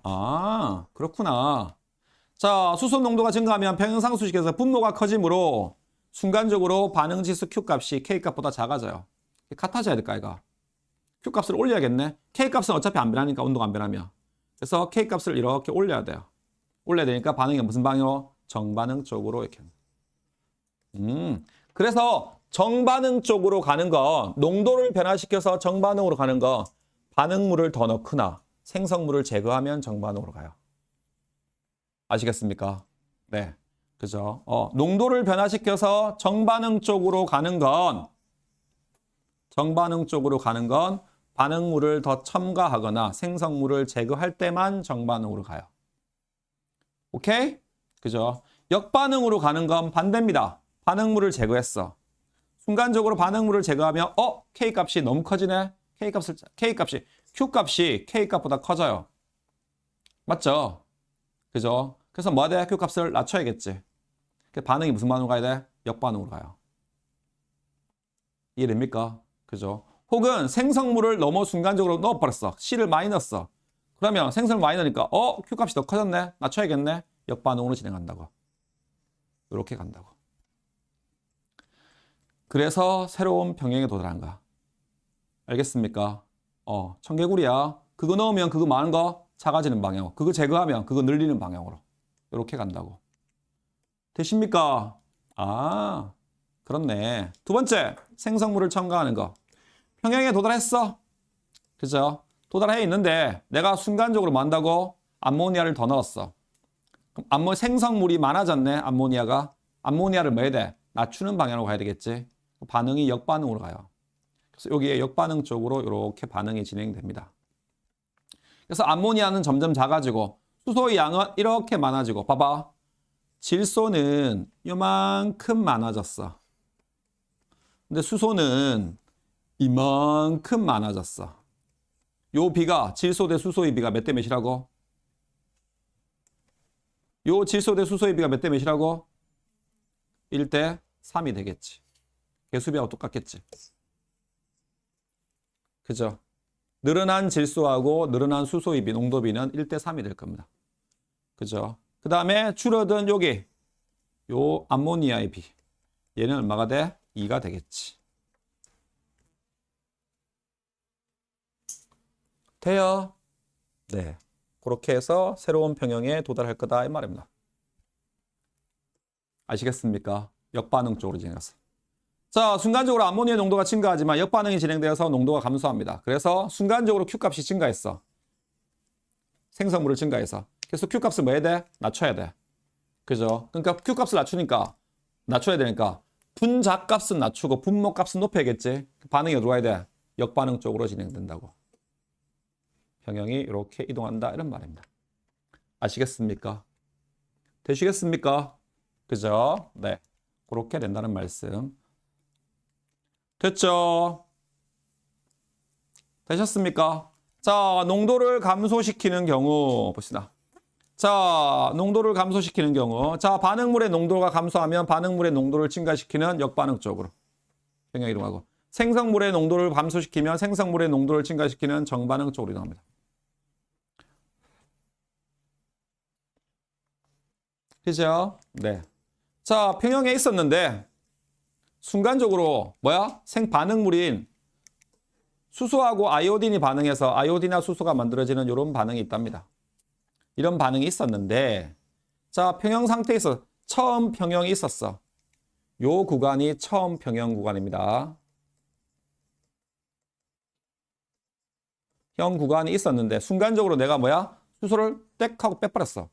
그렇구나. 자, 수소 농도가 증가하면 평형상수식에서 분모가 커지므로 순간적으로 반응지수 Q값이 K값보다 작아져요. 같아져야 될까, 이거? Q값을 올려야겠네. K값은 어차피 안 변하니까, 온도가 안 변하면. 그래서 K값을 이렇게 올려야 돼요. 올려야 되니까 반응이 무슨 방향으로? 정반응 쪽으로 이렇게. 그래서 정반응 쪽으로 가는 건, 농도를 변화시켜서 정반응으로 가는 건 반응물을 더 넣거나 생성물을 제거하면 정반응으로 가요. 아시겠습니까? 네. 그죠? 농도를 변화시켜서 정반응 쪽으로 가는 건, 반응물을 더 첨가하거나 생성물을 제거할 때만 정반응으로 가요. 오케이? 그죠? 역반응으로 가는 건 반대입니다. 반응물을 제거했어. 순간적으로 반응물을 제거하면 K값이 너무 커지네. Q값이 K값보다 커져요. 맞죠? 그죠? 그래서 뭐 해야 돼? Q값을 낮춰야겠지. 반응이 무슨 반응으로 가야 돼? 역반응으로 가요. 이해됩니까? 그죠? 혹은 생성물을 너무 순간적으로 넣어버렸어. C를 많이 넣었어. 그러면 생성물 많이 넣으니까 Q값이 더 커졌네. 낮춰야겠네. 역반응으로 진행한다고. 이렇게 간다고. 그래서 새로운 평형에 도달한 거야. 알겠습니까? 청개구리야. 그거 넣으면 그거 많은 거 작아지는 방향으로. 그거 제거하면 그거 늘리는 방향으로. 이렇게 간다고. 되십니까? 아, 그렇네. 두 번째, 생성물을 첨가하는 거. 평형에 도달했어. 그죠? 도달해 있는데 내가 순간적으로 뭐 한다고? 암모니아를 더 넣었어. 그럼 생성물이 많아졌네, 암모니아가. 암모니아를 뭐 해야 돼? 낮추는 방향으로 가야 되겠지. 반응이 역반응으로 가요. 그래서 여기에 역반응 쪽으로 이렇게 반응이 진행됩니다. 그래서 암모니아는 점점 작아지고 수소의 양은 이렇게 많아지고 봐봐. 질소는 요만큼 많아졌어. 근데 수소는 이만큼 많아졌어. 요 비가 질소 대 수소의 비가 몇 대 몇이라고? 요 질소 대 수소의 비가 몇 대 몇이라고? 1대 3이 되겠지. 개수비하고 똑같겠지. 그죠? 늘어난 질소하고 늘어난 수소의 비, 농도비는 1대 3이 될 겁니다. 그죠? 그 다음에 줄어든 여기 요 암모니아의 비. 얘는 얼마가 돼? 2가 되겠지. 돼요? 네. 그렇게 해서 새로운 평형에 도달할 거다 이 말입니다. 아시겠습니까? 역반응 쪽으로 진행했어. 자, 순간적으로 암모니아 농도가 증가하지만 역반응이 진행되어서 농도가 감소합니다. 그래서 순간적으로 Q값이 증가했어. 생성물을 증가해서. 그래서 Q값을 뭐 해야 돼? 낮춰야 돼. 그죠? 그러니까 Q값을 낮춰야 되니까 분자값은 낮추고 분모값은 높여야겠지. 반응이 어디로 가야 돼? 역반응 쪽으로 진행된다고. 평형이 이렇게 이동한다 이런 말입니다. 아시겠습니까? 되시겠습니까? 그죠? 네. 그렇게 된다는 말씀. 됐죠? 되셨습니까? 자, 농도를 감소시키는 경우 봅시다. 자, 농도를 감소시키는 경우. 자, 반응물의 농도가 감소하면 반응물의 농도를 증가시키는 역반응 쪽으로. 평형 이동하고. 생성물의 농도를 감소시키면 생성물의 농도를 증가시키는 정반응 쪽으로 이동합니다. 그죠? 네. 자, 평형에 있었는데 순간적으로 뭐야? 생반응물인 수소하고 아이오딘이 반응해서 아이오딘과 수소가 만들어지는 이런 반응이 있답니다. 이런 반응이 있었는데 자, 평형 상태에서 처음 평형이 있었어. 요 구간이 처음 평형 구간입니다. 형 구간이 있었는데 순간적으로 내가 뭐야? 수소를 땡 하고 빼버렸어.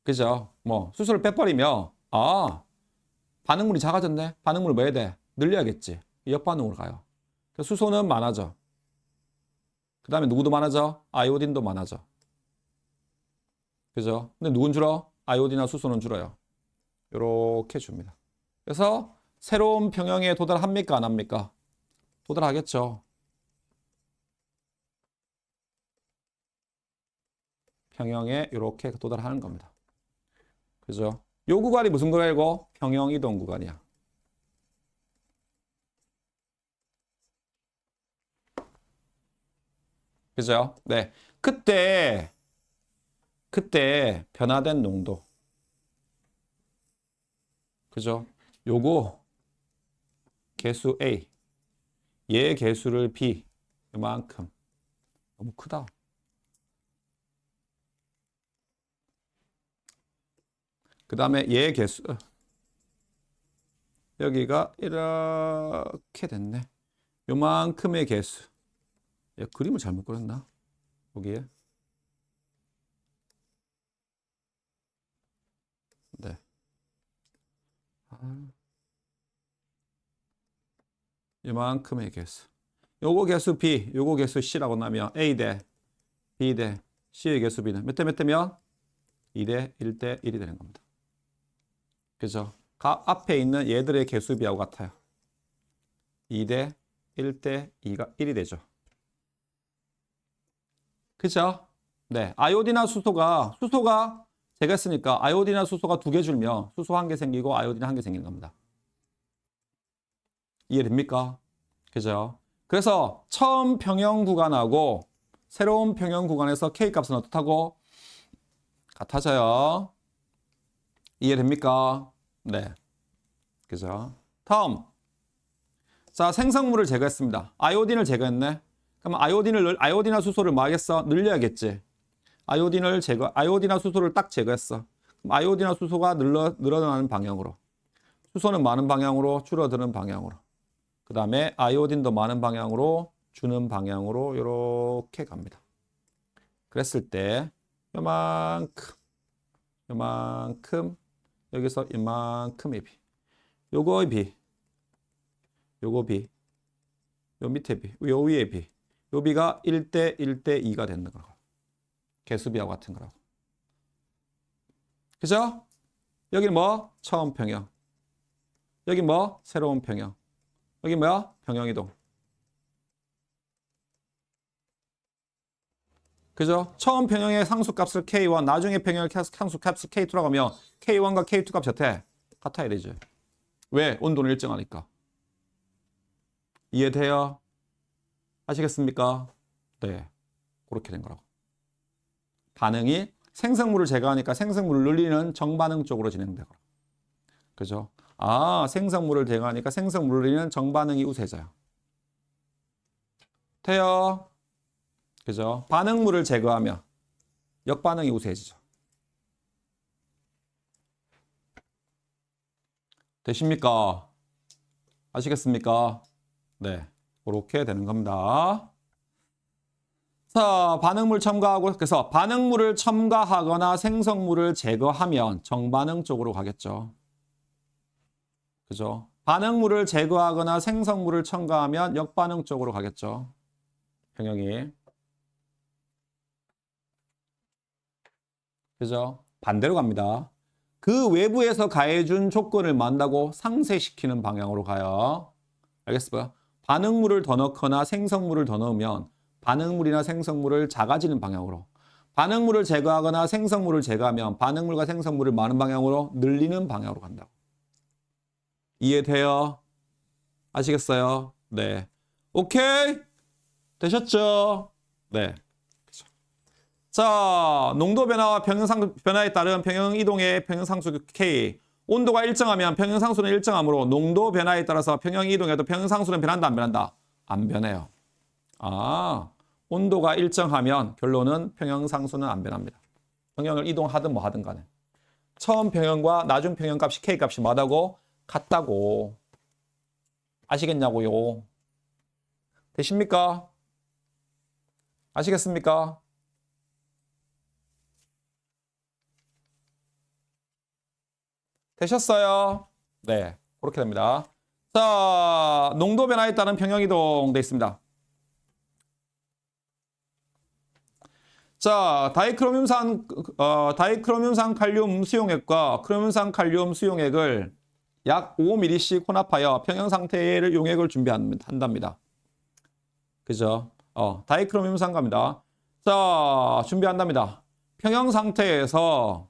그죠? 뭐 수소를 빼버리면 반응물이 작아졌네. 반응물을 뭐 해야 돼? 늘려야겠지. 역반응으로 가요. 수소는 많아져. 그 다음에 누구도 많아져? 아이오딘도 많아져. 그죠? 근데 누군 줄어? 아이오딘이나 수소는 줄어요. 이렇게 줍니다. 그래서 새로운 평형에 도달합니까? 안 합니까? 도달하겠죠. 평형에 이렇게 도달하는 겁니다. 그죠? 요 구간이 무슨 구간이고? 평형 이동 구간이야. 그죠? 네. 그때 그때 변화된 농도. 그죠? 요거 개수 A, 얘 개수를 B, 이만큼. 너무 크다. 그 다음에 얘 개수. 여기가 이렇게 됐네. 요만큼의 개수. 얘 그림을 잘못 그렸나? 거기에. 네. 이만큼의 개수. 요거 개수 B, 요거 개수 C라고 나면 A 대 B 대 C의 개수 B는 몇 대 몇 대면 2대 1대 1이 되는 겁니다. 그죠? 앞에 있는 얘들의 개수 B하고 같아요. 2대 1대 2가 1이 되죠. 그죠? 네. 아요딘이나 수소가 제가 했으니까 아요딘이나 수소가 2개 줄면 수소 1개 생기고 아요딘 1개 생기는 겁니다. 이해됩니까? 그죠? 그래서 처음 평형 구간하고 새로운 평형 구간에서 K 값은 어떻다고? 같아져요. 이해됩니까? 네. 그죠? 다음. 자, 생성물을 제거했습니다. 아요딘을 제거했네. 그럼 아요딘이나 수소를 뭐 하겠어? 늘려야겠지. 아요딘이나 수소를 딱 제거했어. 그럼 아요딘이나 수소가 늘어나는 방향으로. 수소는 많은 방향으로, 줄어드는 방향으로. 그 다음에 아이오딘도 많은 방향으로 주는 방향으로 이렇게 갑니다. 그랬을 때 요만큼 여기서 이만큼의 B, 요거의 B, 요거 B, 요 밑에 B, 요 위에 B, 요 B가 1대 1대 2가 되는 거라고. 개수비하고 같은 거라고. 그죠? 여기는 뭐? 처음 평형. 여기 뭐? 새로운 평형. 여기 뭐야? 평형이동. 그죠? 처음 평형의 상수값을 K1, 나중에 평형의 상수값을 K2라고 하면 K1과 K2 값이 어때? 같아야 되죠. 왜? 온도는 일정하니까. 이해돼요? 아시겠습니까? 네. 그렇게 된 거라고. 반응이 생성물을 제거하니까 생성물을 늘리는 정반응 쪽으로 진행되고. 그죠? 아, 생성물을 제거하니까 생성물을 늘리는 정반응이 우세져요. 돼요? 그죠? 반응물을 제거하면 역반응이 우세해지죠. 되십니까? 아시겠습니까? 네. 그렇게 되는 겁니다. 자, 반응물 첨가하고, 그래서 반응물을 첨가하거나 생성물을 제거하면 정반응 쪽으로 가겠죠. 그죠? 반응물을 제거하거나 생성물을 첨가하면 역반응 쪽으로 가겠죠. 평형이. 그죠? 반대로 갑니다. 그 외부에서 가해준 조건을 만나고 상쇄시키는 방향으로 가요. 알겠어요? 반응물을 더 넣거나 생성물을 더 넣으면 반응물이나 생성물을 작아지는 방향으로, 반응물을 제거하거나 생성물을 제거하면 반응물과 생성물을 많은 방향으로 늘리는 방향으로 간다고. 이해돼요? 아시겠어요? 네. 오케이? 되셨죠? 네. 자, 농도 변화와 평형 변화에 따른 평형 이동의 평형 상수 K. 온도가 일정하면 평형 상수는 일정하므로 농도 변화에 따라서 평형 이동에도 평형 상수는 변한다, 안 변한다? 안 변해요. 아, 온도가 일정하면 결론은 평형 상수는 안 변합니다. 평형을 이동하든 뭐 하든 간에. 처음 평형과 나중 평형 값이 K 값이 뭐다고? 같다고. 아시겠냐고요? 되십니까? 아시겠습니까? 되셨어요? 네, 그렇게 됩니다. 자, 농도 변화에 따른 평형 이동 돼 있습니다. 자, 다이크로뮴산 칼륨 수용액과 크로뮴산 칼륨 수용액을 약 5ml씩 혼합하여 평형 상태의 용액을 준비한답니다. 그죠? 다이크로뮴산 갑니다. 자, 준비한답니다. 평형 상태에서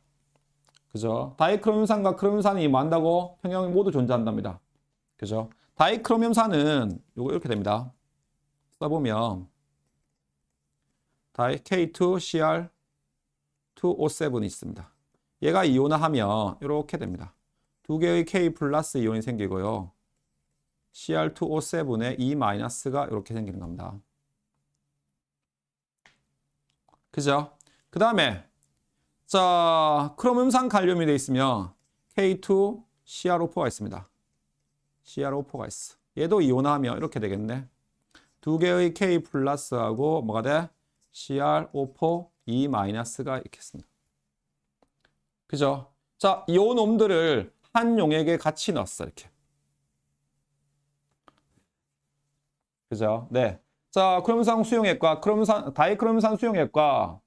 그죠? 다이크로뮴산과 크로뮴산이 만다고 평형이 모두 존재한답니다. 그죠? 다이크로뮴산은 요거 이렇게 됩니다. 써보면 K2CR Cr2O7이 있습니다. 얘가 이온화하면 이렇게 됩니다. 두 개의 K 플러스 이온이 생기고요. Cr2O7에 E-가 이렇게 생기는 겁니다. 그죠? 그 다음에 자, 크롬음산 칼륨이 되어 있으면 K2CrO4가 있습니다. CrO4가 있어. 얘도 이온화하면 이렇게 되겠네. 두 개의 K 플러스하고 뭐가 돼? CrO4 E-가 이렇게 있습니다. 그죠? 자, 이 놈들을 한 용액에 같이 넣었어. 이렇게. 그죠? 네. 자, 크롬산 수용액과 다이크롬산 수용액과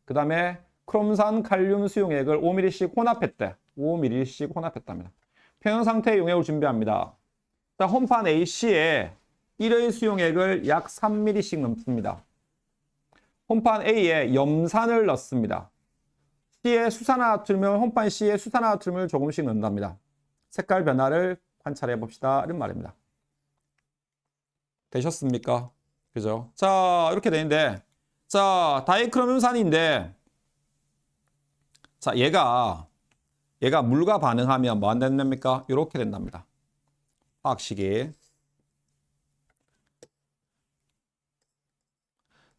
그 다음에 크롬산 칼륨 수용액을 5ml씩 혼합했대. 5ml씩 혼합했답니다. 평형 상태의 용액을 준비합니다. 자, 홈판 AC에 1의 수용액을 약 3ml씩 넣습니다. 홈판 A에 염산을 넣습니다. C에 수산화나트륨을 홈판 C에 수산화나트륨을 조금씩 넣는답니다. 색깔 변화를 관찰해 봅시다. 이런 말입니다. 되셨습니까? 그죠? 자, 이렇게 되는데, 자, 다이크롬음산인데, 자, 얘가 물과 반응하면 뭐 안 된답니까? 이렇게 된답니다. 화학식이.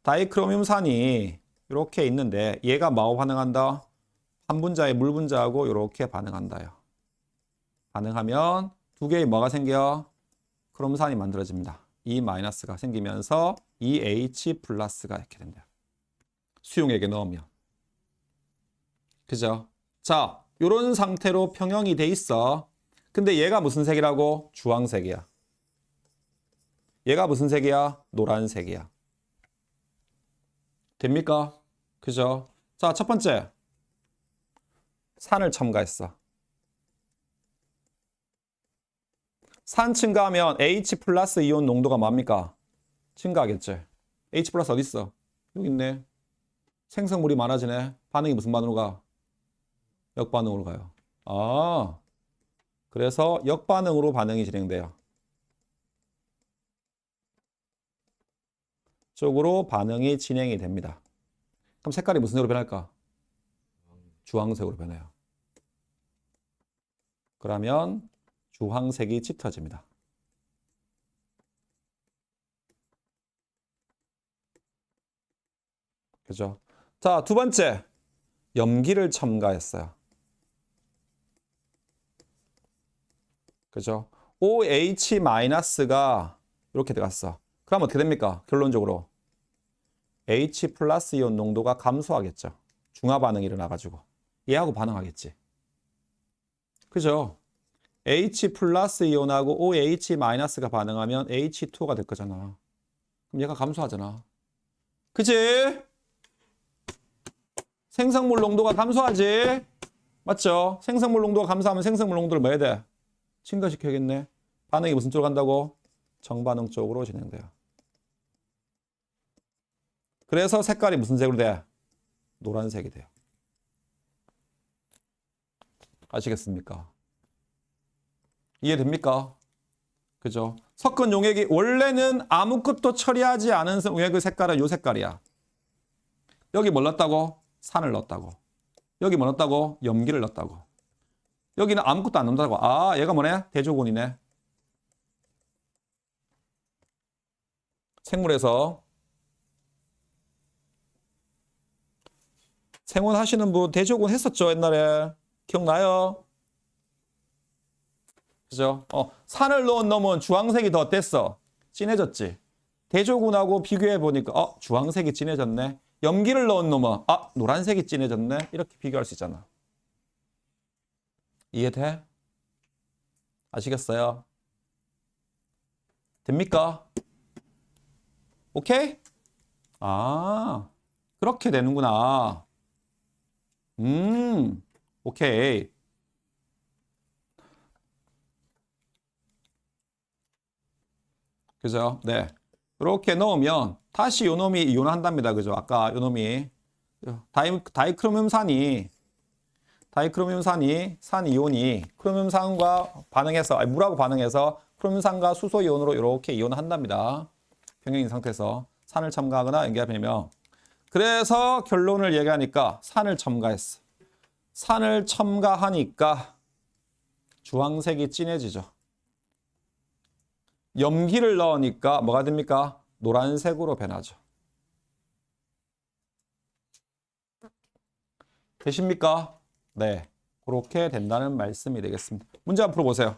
다이크롬음산이 이렇게 있는데, 얘가 뭐하고 반응한다? 한 분자의 물 분자하고 이렇게 반응한다요. 반응하면 두 개의 뭐가 생겨? 크롬산이 만들어집니다. E-가 생기면서 EH 플러스가 이렇게 된다. 수용액에 넣으면. 그죠? 자, 이런 상태로 평형이 돼 있어. 근데 얘가 무슨 색이라고? 주황색이야. 얘가 무슨 색이야? 노란색이야. 됩니까? 그죠? 자, 첫 번째. 산을 첨가했어. 산 첨가하면 H 플러스 이온 농도가 뭡니까? 증가하겠지. H 플러스 어디 있어? 여기 있네. 생성물이 많아지네. 반응이 무슨 반응으로 가? 역반응으로 가요. 아, 그래서 역반응으로 반응이 진행돼요. 쪽으로 반응이 진행이 됩니다. 그럼 색깔이 무슨 색으로 변할까? 주황색으로 변해요. 그러면 주황색이 짙어집니다. 그죠? 자, 두 번째. 염기를 첨가했어요. 그죠? OH-가 이렇게 들어갔어. 그럼 어떻게 됩니까? 결론적으로. H 플러스 이온 농도가 감소하겠죠. 중화 반응이 일어나가지고. 얘하고 반응하겠지. 그죠? H 플러스 이온하고 OH-가 반응하면 H2가 될 거잖아. 그럼 얘가 감소하잖아. 그치? 생성물 농도가 감소하지? 맞죠? 생성물 농도가 감소하면 생성물 농도를 뭐 해야 돼? 증가시켜야겠네. 반응이 무슨 쪽으로 간다고? 정반응 쪽으로 진행돼요. 그래서 색깔이 무슨 색으로 돼? 노란색이 돼요. 아시겠습니까? 이해됩니까? 그죠? 섞은 용액이 원래는 아무것도 처리하지 않은 용액의 색깔은 이 색깔이야. 여기 뭘 넣었다고? 산을 넣었다고. 여기 뭐 넣었다고? 염기를 넣었다고. 여기는 아무것도 안 넣는다고. 아, 얘가 뭐네? 대조군이네. 생물에서 생원 하시는 분 대조군 했었죠, 옛날에. 기억나요? 그죠? 산을 넣은 놈은 주황색이 더 어땠어? 진해졌지. 대조군하고 비교해 보니까 주황색이 진해졌네. 염기를 넣은 놈은 노란색이 진해졌네. 이렇게 비교할 수 있잖아. 이해돼? 아시겠어요? 됩니까? 오케이? 아, 그렇게 되는구나. 오케이. 그죠? 네. 이렇게 넣으면 다시 요 놈이 이온한답니다. 그죠? 아까 요 놈이 다이크로뮴산이 산 이온이 크로뮴산과 반응해서 물하고 반응해서 크로뮴산과 수소 이온으로 이렇게 이온한답니다. 평형인 상태에서 산을 첨가하거나 연결하면 그래서 결론을 얘기하니까 산을 첨가했어. 산을 첨가하니까 주황색이 진해지죠. 염기를 넣으니까 뭐가 됩니까? 노란색으로 변하죠. 되십니까? 네. 그렇게 된다는 말씀이 되겠습니다. 문제 한번 풀어보세요.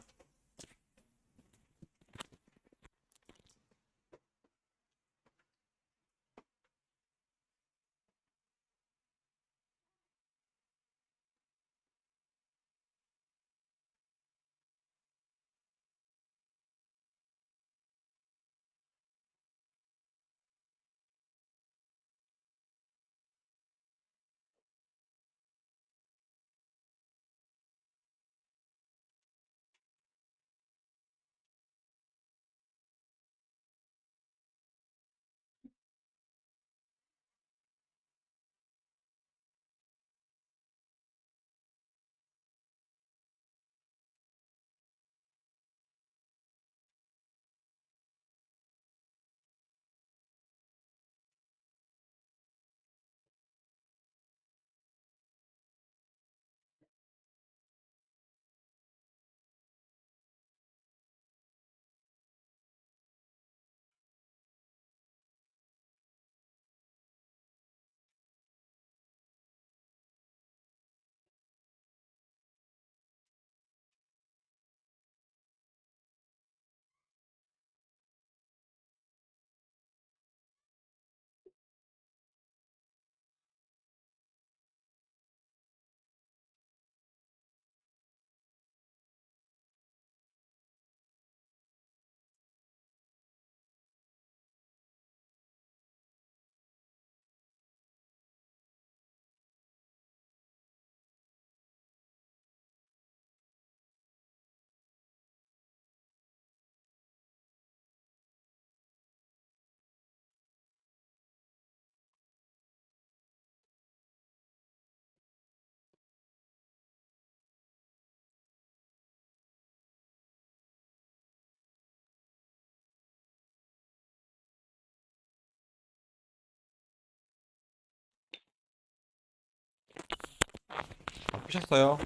푸셨어요?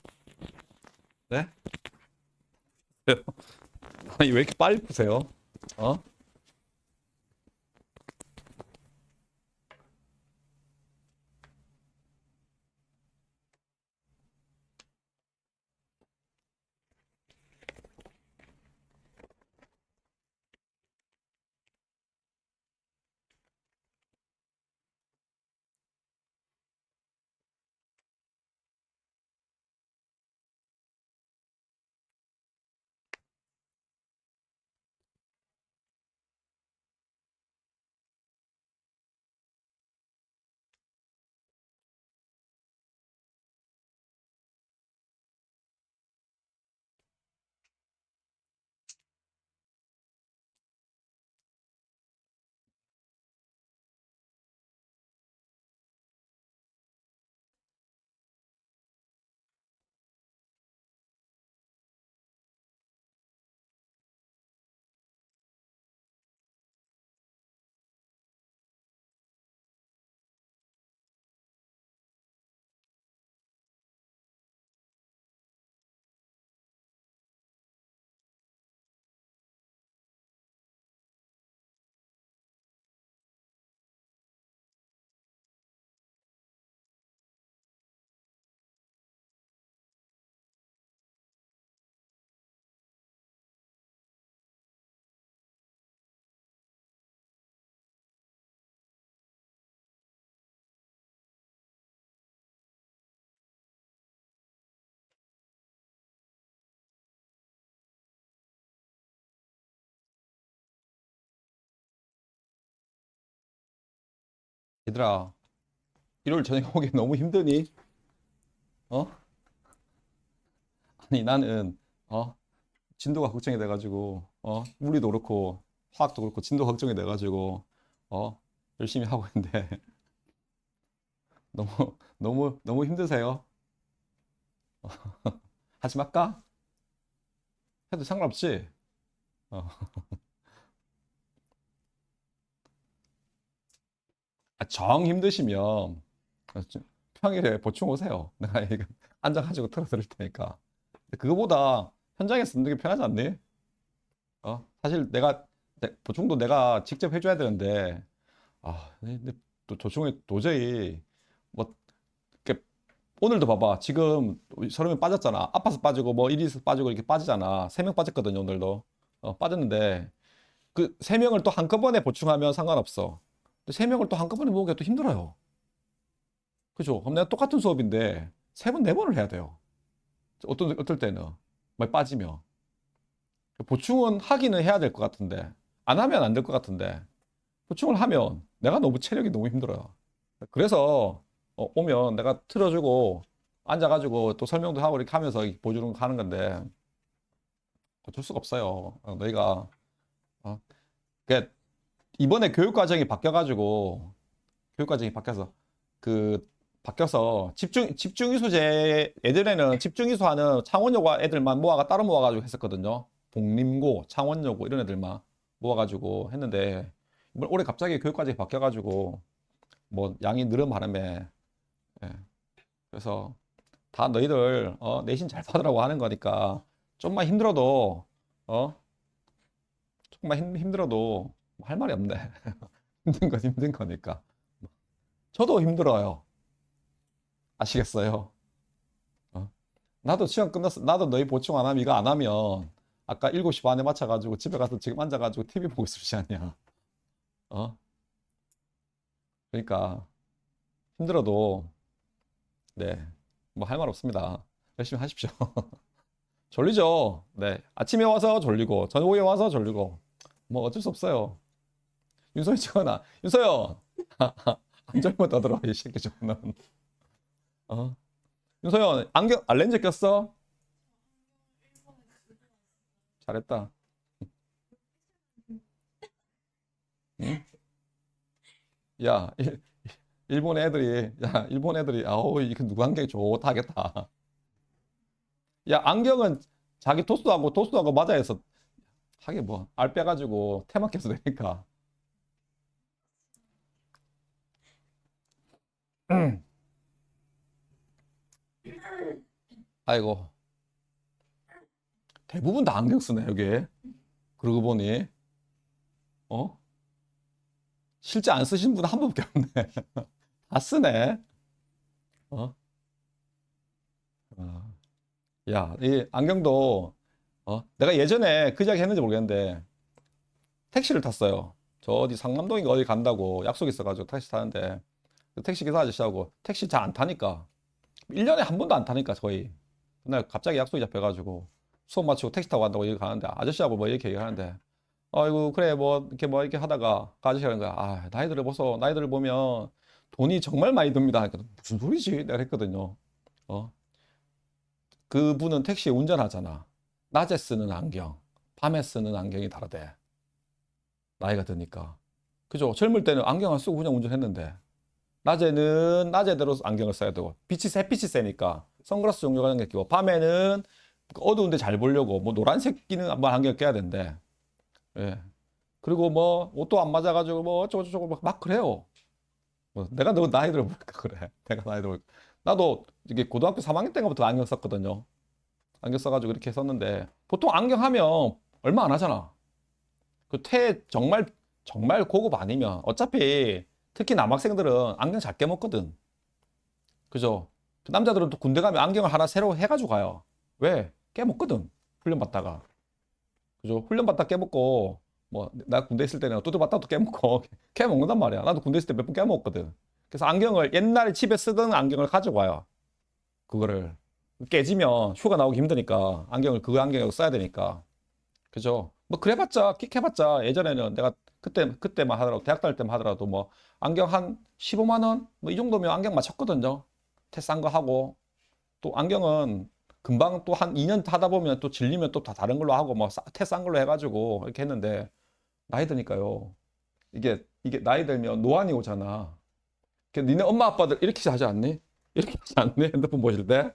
네? 아니 왜 이렇게 빨리 푸세요? 어? 얘들아, 일요일 저녁 오기 너무 힘드니? 어? 아니 나는 진도가 걱정이 돼가지고 물리도 그렇고 화학도 그렇고 진도 걱정이 돼가지고 열심히 하고 있는데 너무 힘드세요? 하지 말까? 해도 상관없지? 어. 정 힘드시면 평일에 보충 오세요. 내가 이거 앉아가지고 틀어드릴 테니까. 그거보다 현장에 쓰는 게 편하지 않니? 사실 보충도 내가 직접 해줘야 되는데, 근데 또 조충이 도저히, 뭐, 이렇게, 오늘도 봐봐. 지금 서름이 빠졌잖아. 아파서 빠지고, 뭐, 일이 있어서 빠지고, 이렇게 빠지잖아. 3명 빠졌거든요, 오늘도. 빠졌는데, 그 3명을 또 한꺼번에 보충하면 상관없어. 근데 3명을 또 한꺼번에 모으기가 또 힘들어요. 그죠? 그럼 내가 똑같은 수업인데, 3번, 4번을 해야 돼요. 어떨 때는. 많이 빠지면. 보충은 하기는 해야 될 것 같은데, 안 하면 안 될 것 같은데, 보충을 하면 내가 너무 체력이 너무 힘들어요. 그래서 오면 내가 틀어주고 앉아가지고 또 설명도 하고 이렇게 하면서 보여주는 거 하는 건데 어쩔 수가 없어요. 너희가 그러니까 이번에 교육 과정이 바뀌어서 집중 이수제 예전에는 집중 이수하는 창원여고 애들만 따로 모아가지고 했었거든요. 복림고, 창원여고 이런 애들만 모아가지고 했는데 올해 갑자기 교육과정이 바뀌어가지고 뭐 양이 늘은 바람에 예. 그래서 다 너희들 내신 잘 받으라고 하는 거니까 좀만 힘들어도 어 조금만 힘들어도 할 말이 없네. 힘든 건 힘든 거니까. 저도 힘들어요. 아시겠어요? 나도 시험 끝났어. 나도 너희 보충 안 하면 이거 안 하면 아까 7시 반에 맞춰가지고 집에 가서 지금 앉아가지고 TV 보고 있을 시간이야. 어? 그러니까 힘들어도 네, 뭐 할 말 없습니다. 열심히 하십시오. 졸리죠? 네, 아침에 와서 졸리고 저녁에 와서 졸리고 뭐 어쩔 수 없어요. 윤서연 찍어놔. 윤서연 안 젊어 떠들어 이 새끼 저는. 윤서연 안경 렌즈 꼈어? 잘했다. 응? 야, 일본 애들이 아우 이거 누구 안경이 좋다 하겠다. 야, 안경은 자기 도수하고 맞아 해서 하긴 뭐 알 빼가지고 테마 껴서 되니까. 아이고 대부분 다 안경 쓰네 여기. 그러고 보니 어 실제 안 쓰신 분 한 분밖에 없네. 다 쓰네. 어? 어. 야, 이 안경도 내가 예전에 그 이야기 했는지 모르겠는데 택시를 탔어요. 저 어디 상남동인가 어디 간다고 약속 있어가지고 택시 타는데 그 택시 기사 아저씨하고 택시 잘 안 타니까 1년에 한 번도 안 타니까 거의 그날 갑자기 약속이 잡혀가지고 수업 마치고 택시 타고 간다고 얘기 가는데 아저씨하고 뭐 이렇게 얘기하는데 아이고 그래 뭐 이렇게 하다가 그 아저씨가 하는 거야. 나이들을 보면 돈이 정말 많이 듭니다. 그러니까 무슨 소리지? 내가 했거든요. 어? 그분은 택시 운전하잖아. 낮에 쓰는 안경, 밤에 쓰는 안경이 다르대. 나이가 드니까. 그죠? 젊을 때는 안경 안 쓰고 그냥 운전했는데, 낮에는 낮에대로 안경을 써야 되고, 햇빛이 세니까 선글라스 종류 같은 게 끼고, 밤에는 어두운데 잘 보려고, 뭐 노란색 끼는 안경을 껴야 된대. 예. 그리고 뭐 옷도 안 맞아가지고 뭐 어쩌고저쩌고 막 그래요. 내가 너 나이 들어보니까 그래. 내가 나이 들어보니까. 나도 이게 고등학교 3학년 때부터 안경 썼거든요. 안경 써가지고 이렇게 썼는데 보통 안경 하면 얼마 안 하잖아. 정말 정말 고급 아니면 어차피 특히 남학생들은 안경 잘 깨먹거든. 그죠? 남자들은 또 군대 가면 안경을 하나 새로 해가지고 가요. 왜? 깨먹거든. 훈련 받다가. 그죠? 훈련 받다 깨먹고 뭐 나 군대 있을 때는 두드 받다 또 깨먹고 깨먹는단 말이야. 나도 군대 있을 때 몇 번 깨먹었거든. 그래서 안경을 옛날에 집에 쓰던 안경을 가지고 와요. 그거를 깨지면 휴가 나오기 힘드니까 그 안경을 써야 되니까. 그죠? 뭐 그래봤자 끽 해봤자 예전에는 내가 그때만 하더라도 대학 다닐 때만 하더라도 뭐 안경 한 15만 원 뭐 이 정도면 안경 맞췄거든요. 싼 거 하고 또 안경은 금방 또 한 2년 하다 보면 또 질리면 또 다 다른 걸로 하고 뭐 싼 걸로 해가지고 이렇게 했는데 나이 드니까요. 이게 나이 들면 노안이 오잖아. 니네 엄마 아빠들 이렇게 하지 않니? 이렇게 하지 않니? 핸드폰 보실 때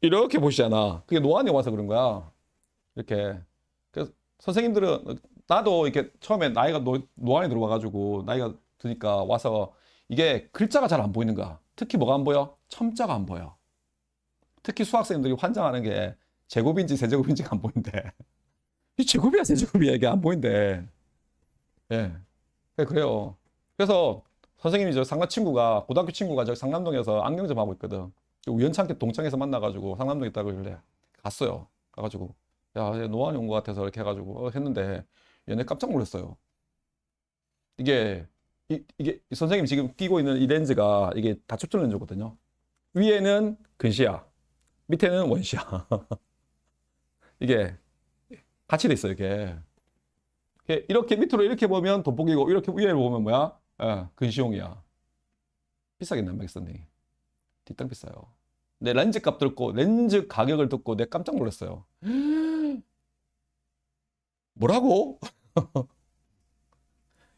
이렇게 보시잖아. 그게 노안이 와서 그런 거야. 이렇게. 그래서 선생님들은 나도 이렇게 처음에 나이가 노안이 들어와가지고 나이가 드니까 와서 이게 글자가 잘 안 보이는 거야. 특히 뭐가 안 보여? 첨자가 안 보여. 특히 수학생들이 환장하는 게 제곱인지 세제곱인지가 안 보인대. 이 제곱이야 세제곱이야 이게 안 보인대. 예. 그래요. 그래서 선생님이 저 상가 친구가 고등학교 친구가 저 상남동에서 안경점 하고 있거든. 우연찮게 동창에서 만나가지고 상남동에 있다고 그래. 갔어요. 가가지고 야, 얘 노안이 온 것 같아서 이렇게 해가지고 했는데 얘네 깜짝 놀랐어요. 이게 이게 선생님 지금 끼고 있는 이 렌즈가 이게 다초점 렌즈거든요. 위에는 근시야, 밑에는 원시야. 이게 같이 돼 있어요. 이렇게 밑으로 이렇게 보면 돋보기고 이렇게 위에 보면 뭐야? 예, 근시용이야. 비싸겠네, 안 비싼데. 뒷땅 비싸요. 내 렌즈 값 듣고 렌즈 가격을 듣고 내가 깜짝 놀랐어요. 뭐라고?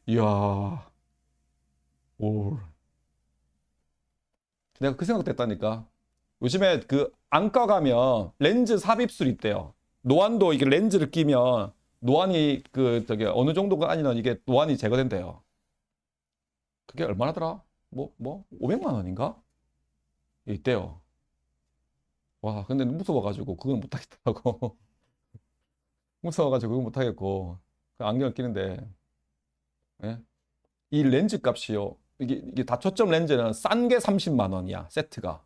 이야, 오. 내가 그 생각도 했다니까. 요즘에 그 안과 가면 렌즈 삽입술이 있대요. 노안도 이게 렌즈를 끼면 노안이 그 저기 어느 정도가 아니면 이게 노안이 제거된대요. 그게 얼마나더라? 500만 원인가? 있대요. 와, 근데 무서워가지고 그건 못하겠더라고. 무서워가지고 그건 못하겠고 그 안경을 끼는데 예? 이 렌즈 값이요. 이게 다초점 렌즈는 싼 게 30만 원이야 세트가.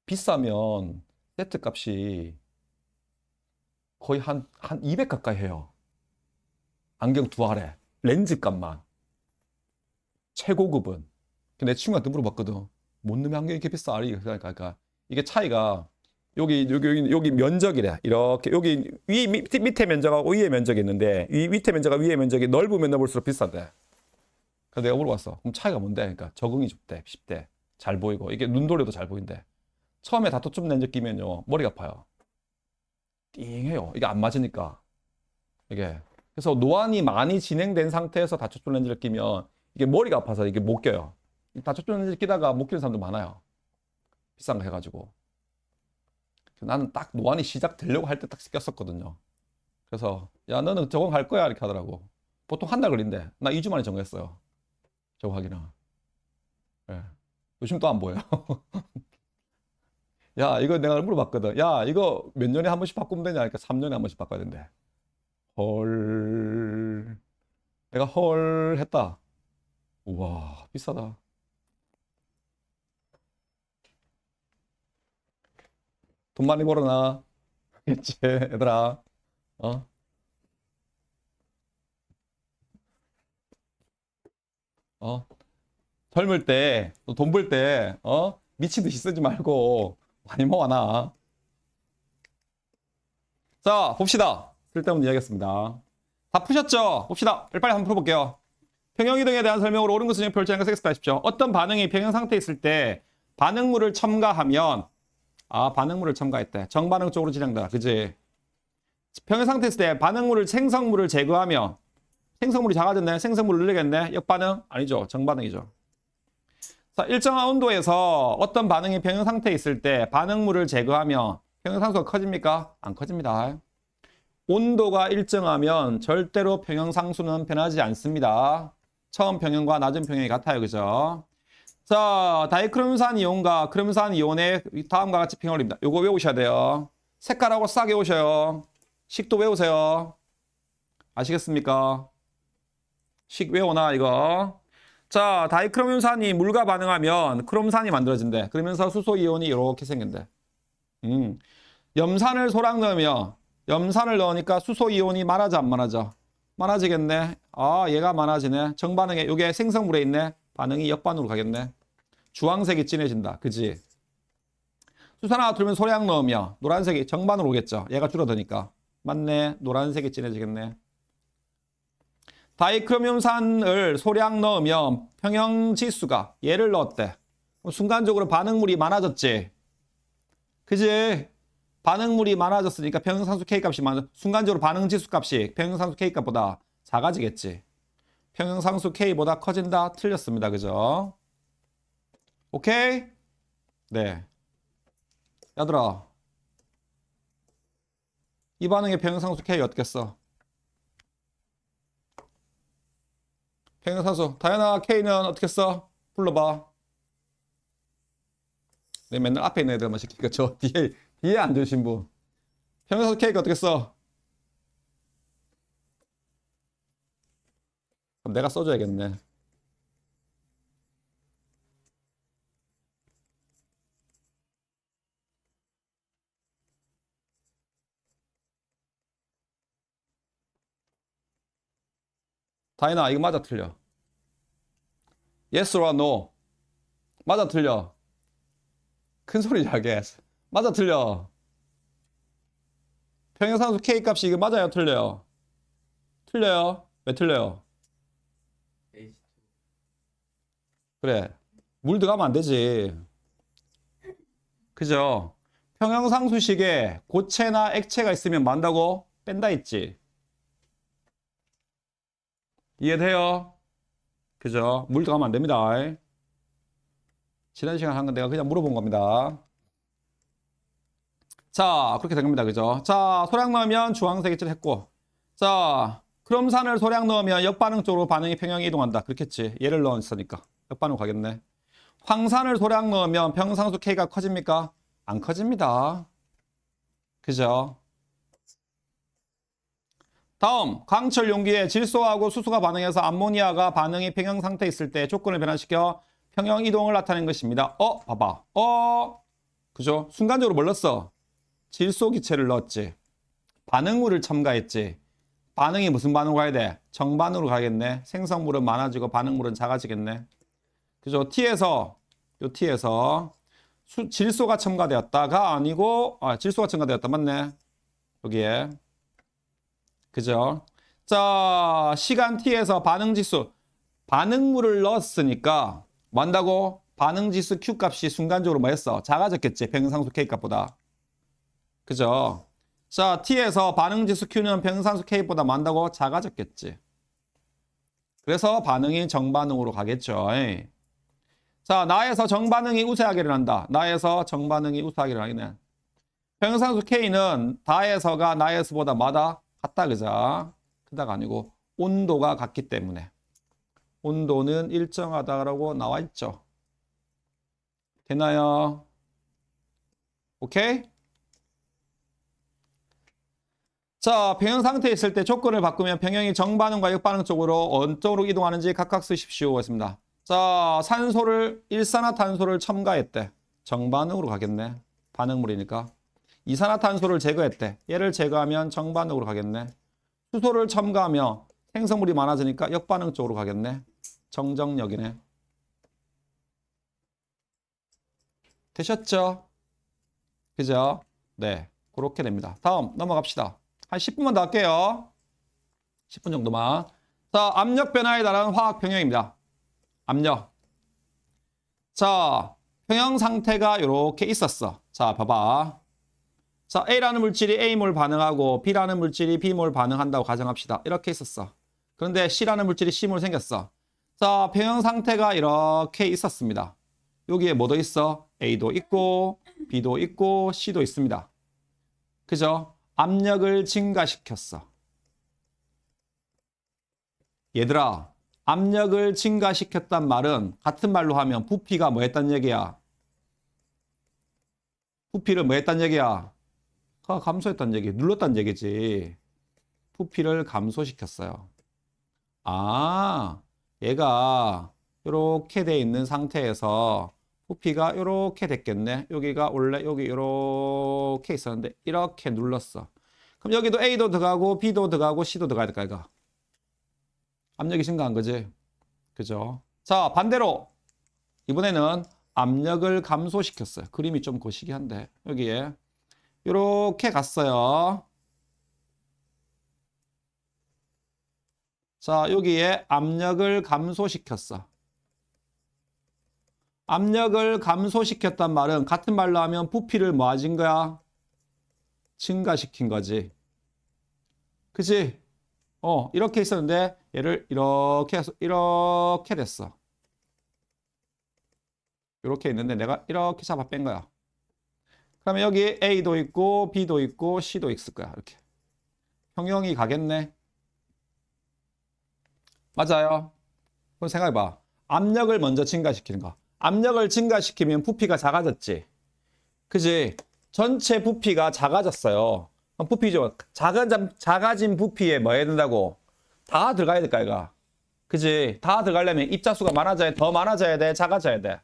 비싸면 세트 값이 거의 한 200 가까이 해요. 안경 두 알에 렌즈 값만. 최고급은. 내 친구한테 물어봤거든. 뭔 놈의 안경이 이렇게 비싸? 그러니까 이게 차이가 여기 면적이래. 이렇게 여기 밑에 면적하고 위에 면적이 있는데 밑에 면적과 위에 면적이 넓으면 넓을수록 비싸대. 그래서 내가 물어봤어. 그럼 차이가 뭔데? 그러니까 적응이 쉽대. 잘 보이고 이게 눈도려도 잘 보인대. 처음에 다초점 렌즈 끼면요 머리가 아파요. 띵해요. 이게 안 맞으니까 이게. 그래서 노안이 많이 진행된 상태에서 다초점 렌즈를 끼면 이게 머리가 아파서 이게 못 껴요. 다초점 렌즈 끼다가 못 끼는 사람도 많아요. 비싼 거 해가지고. 나는 딱 노안이 시작되려고 할 때 딱 꼈었거든요. 그래서 야 너는 적응할 거야 이렇게 하더라고. 보통 한 달 걸린대. 나 2주 만에 적응했어요. 적응하기는. 예. 요즘 또 안 보여. 야 이거 내가 물어봤거든. 야 이거 몇 년에 한 번씩 바꾸면 되냐? 그러니까 3년에 한 번씩 바꿔야 된대. 헐. 내가 헐 했다. 우와 비싸다. 돈 많이 벌어나. 그치 얘들아. 어? 어? 젊을 때, 돈 벌 때, 미친 듯이 쓰지 말고 많이 모아놔. 자, 봅시다. 쓸데없는 이야기였습니다. 다 푸셨죠? 봅시다. 빨리 한번 풀어볼게요. 평형이동에 대한 설명으로 옳은 것은 별점과 섹스 하십시오. 어떤 반응이 평형 상태에 있을 때 반응물을 첨가하면, 반응물을 첨가했대. 정반응 쪽으로 진행된다. 그지? 평형 상태에 있을 때 반응물을 생성물을 제거하면 생성물이 작아졌네. 생성물을 늘리겠네. 역반응? 아니죠. 정반응이죠. 자, 일정한 온도에서 어떤 반응이 평형 상태에 있을 때 반응물을 제거하면 평형상수가 커집니까? 안 커집니다. 온도가 일정하면 절대로 평형상수는 변하지 않습니다. 처음 평형과 낮은 평형이 같아요. 그죠? 자, 다이크롬산 이온과 크롬산 이온의 다음과 같이 평형입니다. 요거 외우셔야 돼요. 색깔하고 싸게 오셔요. 식도 외우세요. 아시겠습니까? 식 외워놔 이거. 자, 다이크롬산이 물과 반응하면 크롬산이 만들어진대. 그러면서 수소 이온이 이렇게 생긴대. 염산을 소량 넣으면 염산을 넣으니까 수소 이온이 많아져 안 많아져? 많아지겠네. 얘가 많아지네. 정반응에 이게 생성물에 있네. 반응이 역반으로 가겠네. 주황색이 진해진다. 그지? 수산화가 들면 소량 넣으면 노란색이 정반으로 오겠죠. 얘가 줄어드니까. 맞네. 노란색이 진해지겠네. 다이크롬산을 소량 넣으면 평형지수가 얘를 넣었대. 순간적으로 반응물이 많아졌지. 그지? 반응물이 많아졌으니까 평형상수 K값이 순간적으로 반응지수 값이 평형상수 K값보다 작아지겠지. 평형상수 K보다 커진다? 틀렸습니다. 그죠? 오케이? 네. 얘들아, 이 반응의 평형상수 K 어떻게 써? 평형상수. 다현아, K는 어떻게 써? 불러봐. 내 맨날 앞에 있는 애들만 시키니까 저 뒤에 앉으신 분. 평형상수 K가 어떻게 써? 그럼 내가 써줘야겠네. 다현아, 이거 맞아, 틀려? Yes or no? 맞아, 틀려? 큰 소리 잘게. 맞아, 틀려? 평형상수 K 값이 이거 맞아요, 틀려요? 틀려요? 왜 틀려요? H2 그래. 물 들어가면 안 되지. 그죠? 평형상수식에 고체나 액체가 있으면 만다고 뺀다 했지. 이해돼요? 그죠? 물 들어가면 안 됩니다. 지난 시간 한 건 내가 그냥 물어본 겁니다. 자, 그렇게 된 겁니다. 그죠? 자, 소량 넣으면 주황색 액체를 했고. 자, 크롬산을 소량 넣으면 역반응 쪽으로 반응이 평형이 이동한다. 그렇겠지. 얘를 넣었으니까. 역반응 가겠네. 황산을 소량 넣으면 평형상수 K가 커집니까? 안 커집니다. 그죠? 다음, 강철 용기에 질소하고 수소가 반응해서 암모니아가 반응이 평형 상태에 있을 때 조건을 변화시켜 평형 이동을 나타낸 것입니다. 봐봐. 그죠? 순간적으로 뭘 넣었어? 질소 기체를 넣었지. 반응물을 첨가했지. 반응이 무슨 반응으로 가야 돼? 정반으로 가겠네. 생성물은 많아지고 반응물은 작아지겠네. 그죠? T에서 질소가 첨가되었다가 아니고, 질소가 첨가되었다. 맞네. 여기에. 그죠? 자, 시간 T에서 반응지수, 반응물을 넣었으니까, 뭐 한다고? 반응지수 Q 값이 순간적으로 뭐 했어? 작아졌겠지. 평형상수 K 값보다. 그죠? 자, T에서 반응지수 Q는 평형상수 K보다 뭐 한다고? 작아졌겠지. 그래서 반응이 정반응으로 가겠죠. 자, 나에서 정반응이 우세하게 일어난다. 나에서 정반응이 우세하게 일어나겠네. 평형상수 K는 다에서가 나에서보다 마다 같다, 그자? 크다가 아니고 온도가 같기 때문에 온도는 일정하다라고 나와 있죠. 되나요? 오케이? 자, 평형 상태에 있을 때 조건을 바꾸면 평형이 정반응과 역반응 쪽으로 어느 쪽으로 이동하는지 각각 쓰십시오. 했습니다. 자, 일산화탄소를 첨가했대. 정반응으로 가겠네. 반응물이니까. 이산화탄소를 제거했대. 얘를 제거하면 정반응으로 가겠네. 수소를 첨가하며 생성물이 많아지니까 역반응 쪽으로 가겠네. 정정역이네. 되셨죠? 그죠? 네, 그렇게 됩니다. 다음 넘어갑시다. 한 10분만 더 할게요. 10분 정도만. 자, 압력 변화에 따른 화학 평형입니다. 압력. 자, 평형 상태가 이렇게 있었어. 자, 봐봐. 자, A라는 물질이 A몰 반응하고 B라는 물질이 B몰 반응한다고 가정합시다. 이렇게 있었어. 그런데 C라는 물질이 C몰 생겼어. 자, 평형 상태가 이렇게 있었습니다. 여기에 뭐도 있어? A도 있고 B도 있고 C도 있습니다. 그죠? 압력을 증가시켰어. 얘들아, 압력을 증가시켰단 말은 같은 말로 하면 부피가 뭐 했단 얘기야? 부피를 뭐 했단 얘기야? 감소했단 얘기, 눌렀단 얘기지. 부피를 감소시켰어요. 얘가 이렇게 돼 있는 상태에서 부피가 이렇게 됐겠네. 여기가 원래 여기 이렇게 있었는데 이렇게 눌렀어. 그럼 여기도 A도 들어가고 B도 들어가고 C도 들어가야 될까 이거. 압력이 증가한 거지. 그죠? 자, 반대로 이번에는 압력을 감소시켰어요. 그림이 좀 거시기한데 여기에 이렇게 갔어요. 자, 여기에 압력을 감소시켰어. 압력을 감소시켰단 말은 같은 말로 하면 부피를 뭐 하진 거야? 증가시킨 거지. 그치? 이렇게 있었는데 얘를 이렇게 해서 이렇게 됐어. 이렇게 있는데 내가 이렇게 잡아 뺀 거야. 그러면 여기 A도 있고 B도 있고 C도 있을 거야. 이렇게. 평형이 가겠네. 맞아요. 그럼 생각해봐. 압력을 먼저 증가시키는 거. 압력을 증가시키면 부피가 작아졌지. 그지? 전체 부피가 작아졌어요. 그럼 부피죠. 작아진 부피에 뭐 해야 된다고? 다 들어가야 될까, 이가? 그지? 다 들어가려면 입자수가 더 많아져야 돼? 작아져야 돼?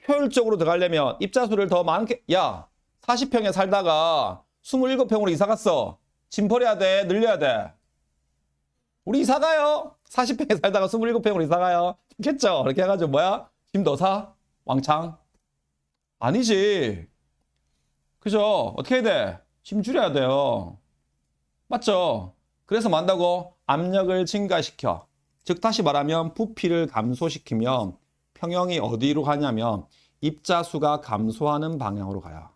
효율적으로 들어가려면 입자수를 더 많게, 야, 40평에 살다가 27평으로 이사 갔어. 짐 버려야 돼? 늘려야 돼? 우리 이사 가요. 40평에 살다가 27평으로 이사 가요. 좋겠죠? 이렇게 해가지고 뭐야? 짐 더 사? 왕창? 아니지. 그죠? 어떻게 해야 돼? 짐 줄여야 돼요. 맞죠? 그래서 뭐 한다고? 압력을 증가시켜. 즉 다시 말하면 부피를 감소시키면 평형이 어디로 가냐면 입자수가 감소하는 방향으로 가요.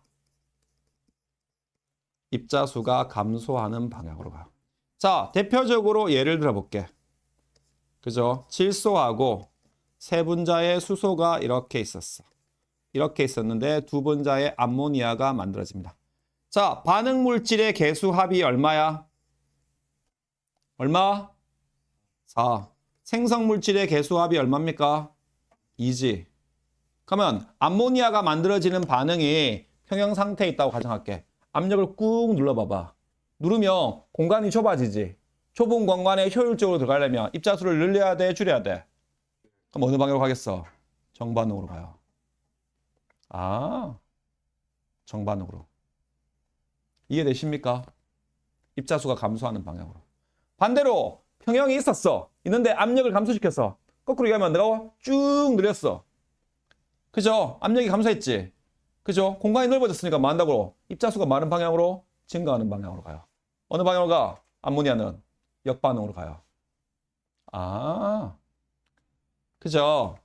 입자수가 감소하는 방향으로 가요. 자, 대표적으로 예를 들어볼게. 그죠? 질소하고 세 분자의 수소가 이렇게 있었어. 이렇게 있었는데 두 분자의 암모니아가 만들어집니다. 자, 반응 물질의 개수 합이 얼마야? 얼마? 4. 생성 물질의 개수 합이 얼마입니까? 2지. 그러면 암모니아가 만들어지는 반응이 평형 상태에 있다고 가정할게. 압력을 꾹 눌러봐봐. 누르면 공간이 좁아지지. 좁은 공간에 효율적으로 들어가려면 입자수를 늘려야 돼? 줄여야 돼? 그럼 어느 방향으로 가겠어? 정반응으로 가요. 아, 정반응으로. 이해되십니까? 입자수가 감소하는 방향으로. 반대로 평형이 있는데 압력을 감소시켰어. 거꾸로 얘기하면 내가 쭉 늘렸어. 그죠? 압력이 감소했지. 그죠? 공간이 넓어졌으니까 뭐 한다고? 입자수가 많은 방향으로 증가하는 방향으로 가요. 어느 방향으로 가? 암모니아는 역반응으로 가요. 아, 그죠?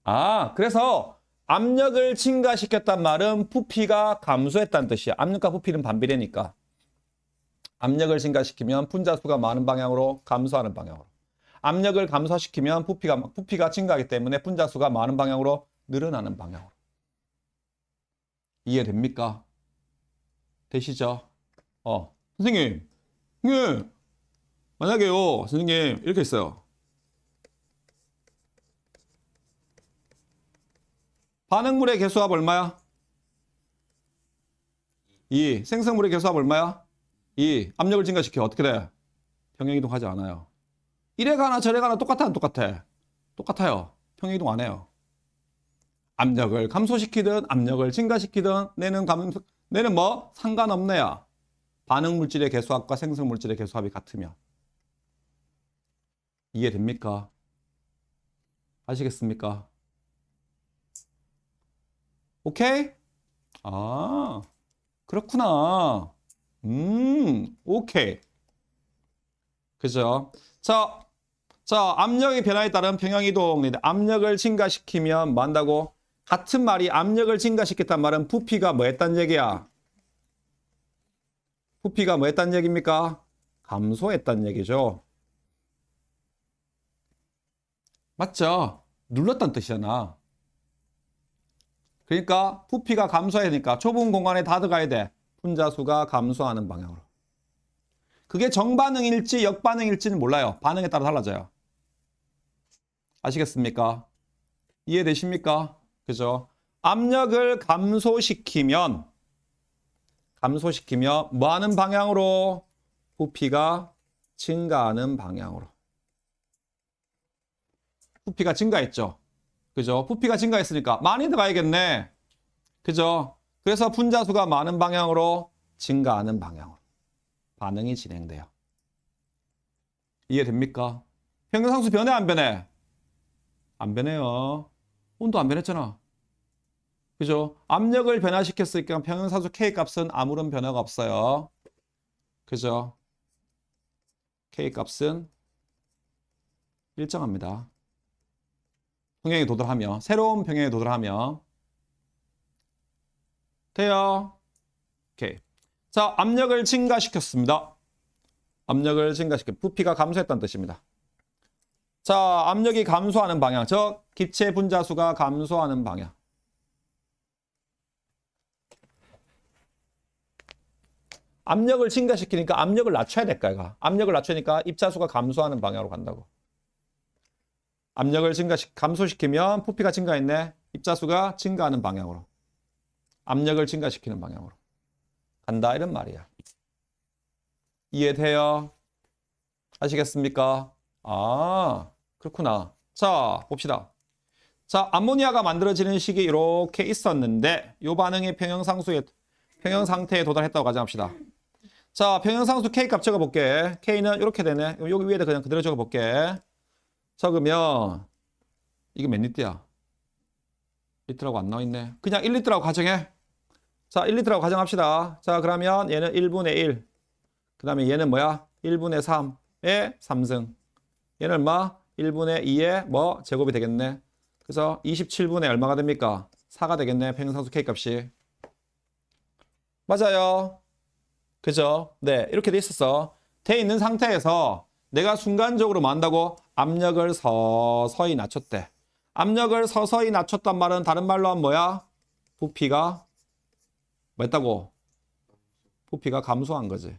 아, 그래서 압력을 증가시켰단 말은 부피가 감소했다는 뜻이야. 압력과 부피는 반비례니까. 압력을 증가시키면 분자수가 많은 방향으로 감소하는 방향으로. 압력을 감소시키면 부피가 증가하기 때문에 분자수가 많은 방향으로 늘어나는 방향으로. 이해됩니까? 되시죠? 선생님, 만약에요, 선생님, 이렇게 있어요. 반응물의 개수합 얼마야? 2. 생성물의 개수합 얼마야? 2. 압력을 증가시켜. 어떻게 돼? 평형이동하지 않아요. 이래 가나 저래 가나 똑같아, 안 똑같아? 똑같아요. 평형이동 안 해요. 압력을 감소시키든 압력을 증가시키든 내는 뭐? 상관없네요. 반응물질의 개수합과 생성물질의 개수합이 같으면. 이해됩니까? 아시겠습니까? 오케이? 아, 그렇구나. 오케이. 그죠? 자, 압력의 변화에 따른 평형이동인데 압력을 증가시키면 뭐 한다고? 같은 말이 압력을 증가시켰단 말은 부피가 뭐 했단 얘기야? 부피가 뭐 했단 얘기입니까? 감소했단 얘기죠. 맞죠? 눌렀단 뜻이잖아. 그러니까 부피가 감소해야 되니까 좁은 공간에 다 들어가야 돼. 분자수가 감소하는 방향으로. 그게 정반응일지 역반응일지는 몰라요. 반응에 따라 달라져요. 아시겠습니까? 이해되십니까? 그죠? 압력을 감소시키면 뭐 하는 방향으로? 부피가 증가하는 방향으로. 부피가 증가했죠. 그죠? 부피가 증가했으니까 많이 들어가야겠네. 그죠? 그래서 분자수가 많은 방향으로 증가하는 방향으로 반응이 진행돼요. 이해됩니까? 평형상수 변해 안 변해? 안 변해요. 온도 안 변했잖아. 그죠? 압력을 변화시켰으니까 평형상수 K 값은 아무런 변화가 없어요. 그죠? K 값은 일정합니다. 평형에 도달하며, 새로운 평형에 도달하며 돼요. 오케이. 자, 압력을 증가시켰습니다. 압력을 증가시켜 부피가 감소했다는 뜻입니다. 자, 압력이 감소하는 방향, 즉 기체 분자수가 감소하는 방향. 압력을 증가시키니까 압력을 낮춰야 될까, 이거. 압력을 낮추니까 입자수가 감소하는 방향으로 간다고. 압력을 감소시키면 부피가 증가했네. 입자수가 증가하는 방향으로. 압력을 증가시키는 방향으로. 간다 이런 말이야. 이해돼요? 아시겠습니까? 아, 그렇구나. 자, 봅시다. 자, 암모니아가 만들어지는 식이 이렇게 있었는데 이 반응이 평형 상태에 도달했다고 가정합시다. 자, 평형상수 K 값 적어볼게. K는 이렇게 되네. 여기 위에다 그냥 그대로 적어볼게. 적으면 이게 몇 리터야? 리터라고 안 나와있네. 그냥 1리터라고 가정해. 자, 1리터라고 가정합시다. 자, 그러면 얘는 1분의 1. 그 다음에 얘는 뭐야? 1분의 3의 3승. 얘는 얼마? 1분의 2의 뭐? 제곱이 되겠네. 그래서 27분의 얼마가 됩니까? 4가 되겠네. 평형상수 K 값이. 맞아요. 그죠? 네, 이렇게 돼 있었어. 돼 있는 상태에서 내가 순간적으로 뭐 한다고? 압력을 서서히 낮췄대. 압력을 서서히 낮췄단 말은 다른 말로 하면 뭐야? 부피가 뭐 했다고? 부피가 감소한 거지.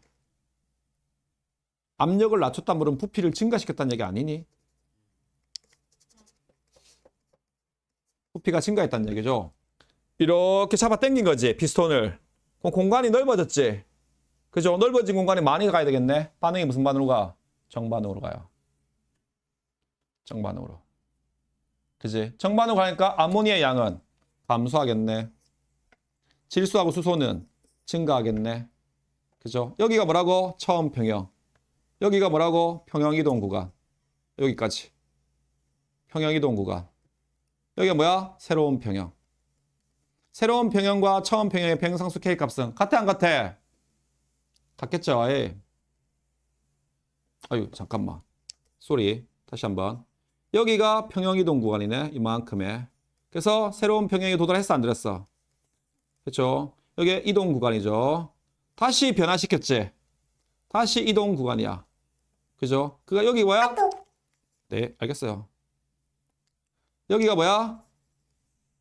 압력을 낮췄단 말은 부피를 증가시켰다는 얘기 아니니? 부피가 증가했다는 얘기죠. 이렇게 잡아 당긴 거지, 피스톤을. 그럼 공간이 넓어졌지? 그죠? 넓어진 공간에 많이 가야 되겠네. 반응이 무슨 반응으로 가? 정반응으로 가요. 정반응으로. 그지? 정반응으로 가니까 암모니아의 양은 감소하겠네. 질소하고 수소는 증가하겠네. 그죠? 여기가 뭐라고? 처음 평형. 여기가 뭐라고? 평형이동 구간. 여기까지. 평형이동 구간. 여기가 뭐야? 새로운 평형. 새로운 평형과 처음 평형의 평형상수 K 값은 같아 안 같아? 같겠죠. 아예. 아유 잠깐만. 쏘리. 다시 한번. 여기가 평형이동 구간이네. 이만큼의. 그래서 새로운 평형에 도달했어 안 들었어? 그렇죠. 여기 이동 구간이죠. 다시 변화시켰지. 다시 이동 구간이야. 그죠? 그가 여기 뭐야? 네, 알겠어요. 여기가 뭐야?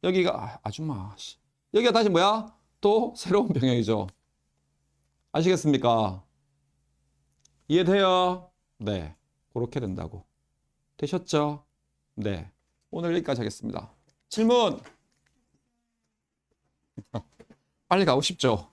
여기가 아줌마. 여기가 다시 뭐야? 또 새로운 평형이죠. 아시겠습니까? 이해돼요? 네. 그렇게 된다고. 되셨죠? 네. 오늘 여기까지 하겠습니다. 질문! 빨리 가고 싶죠?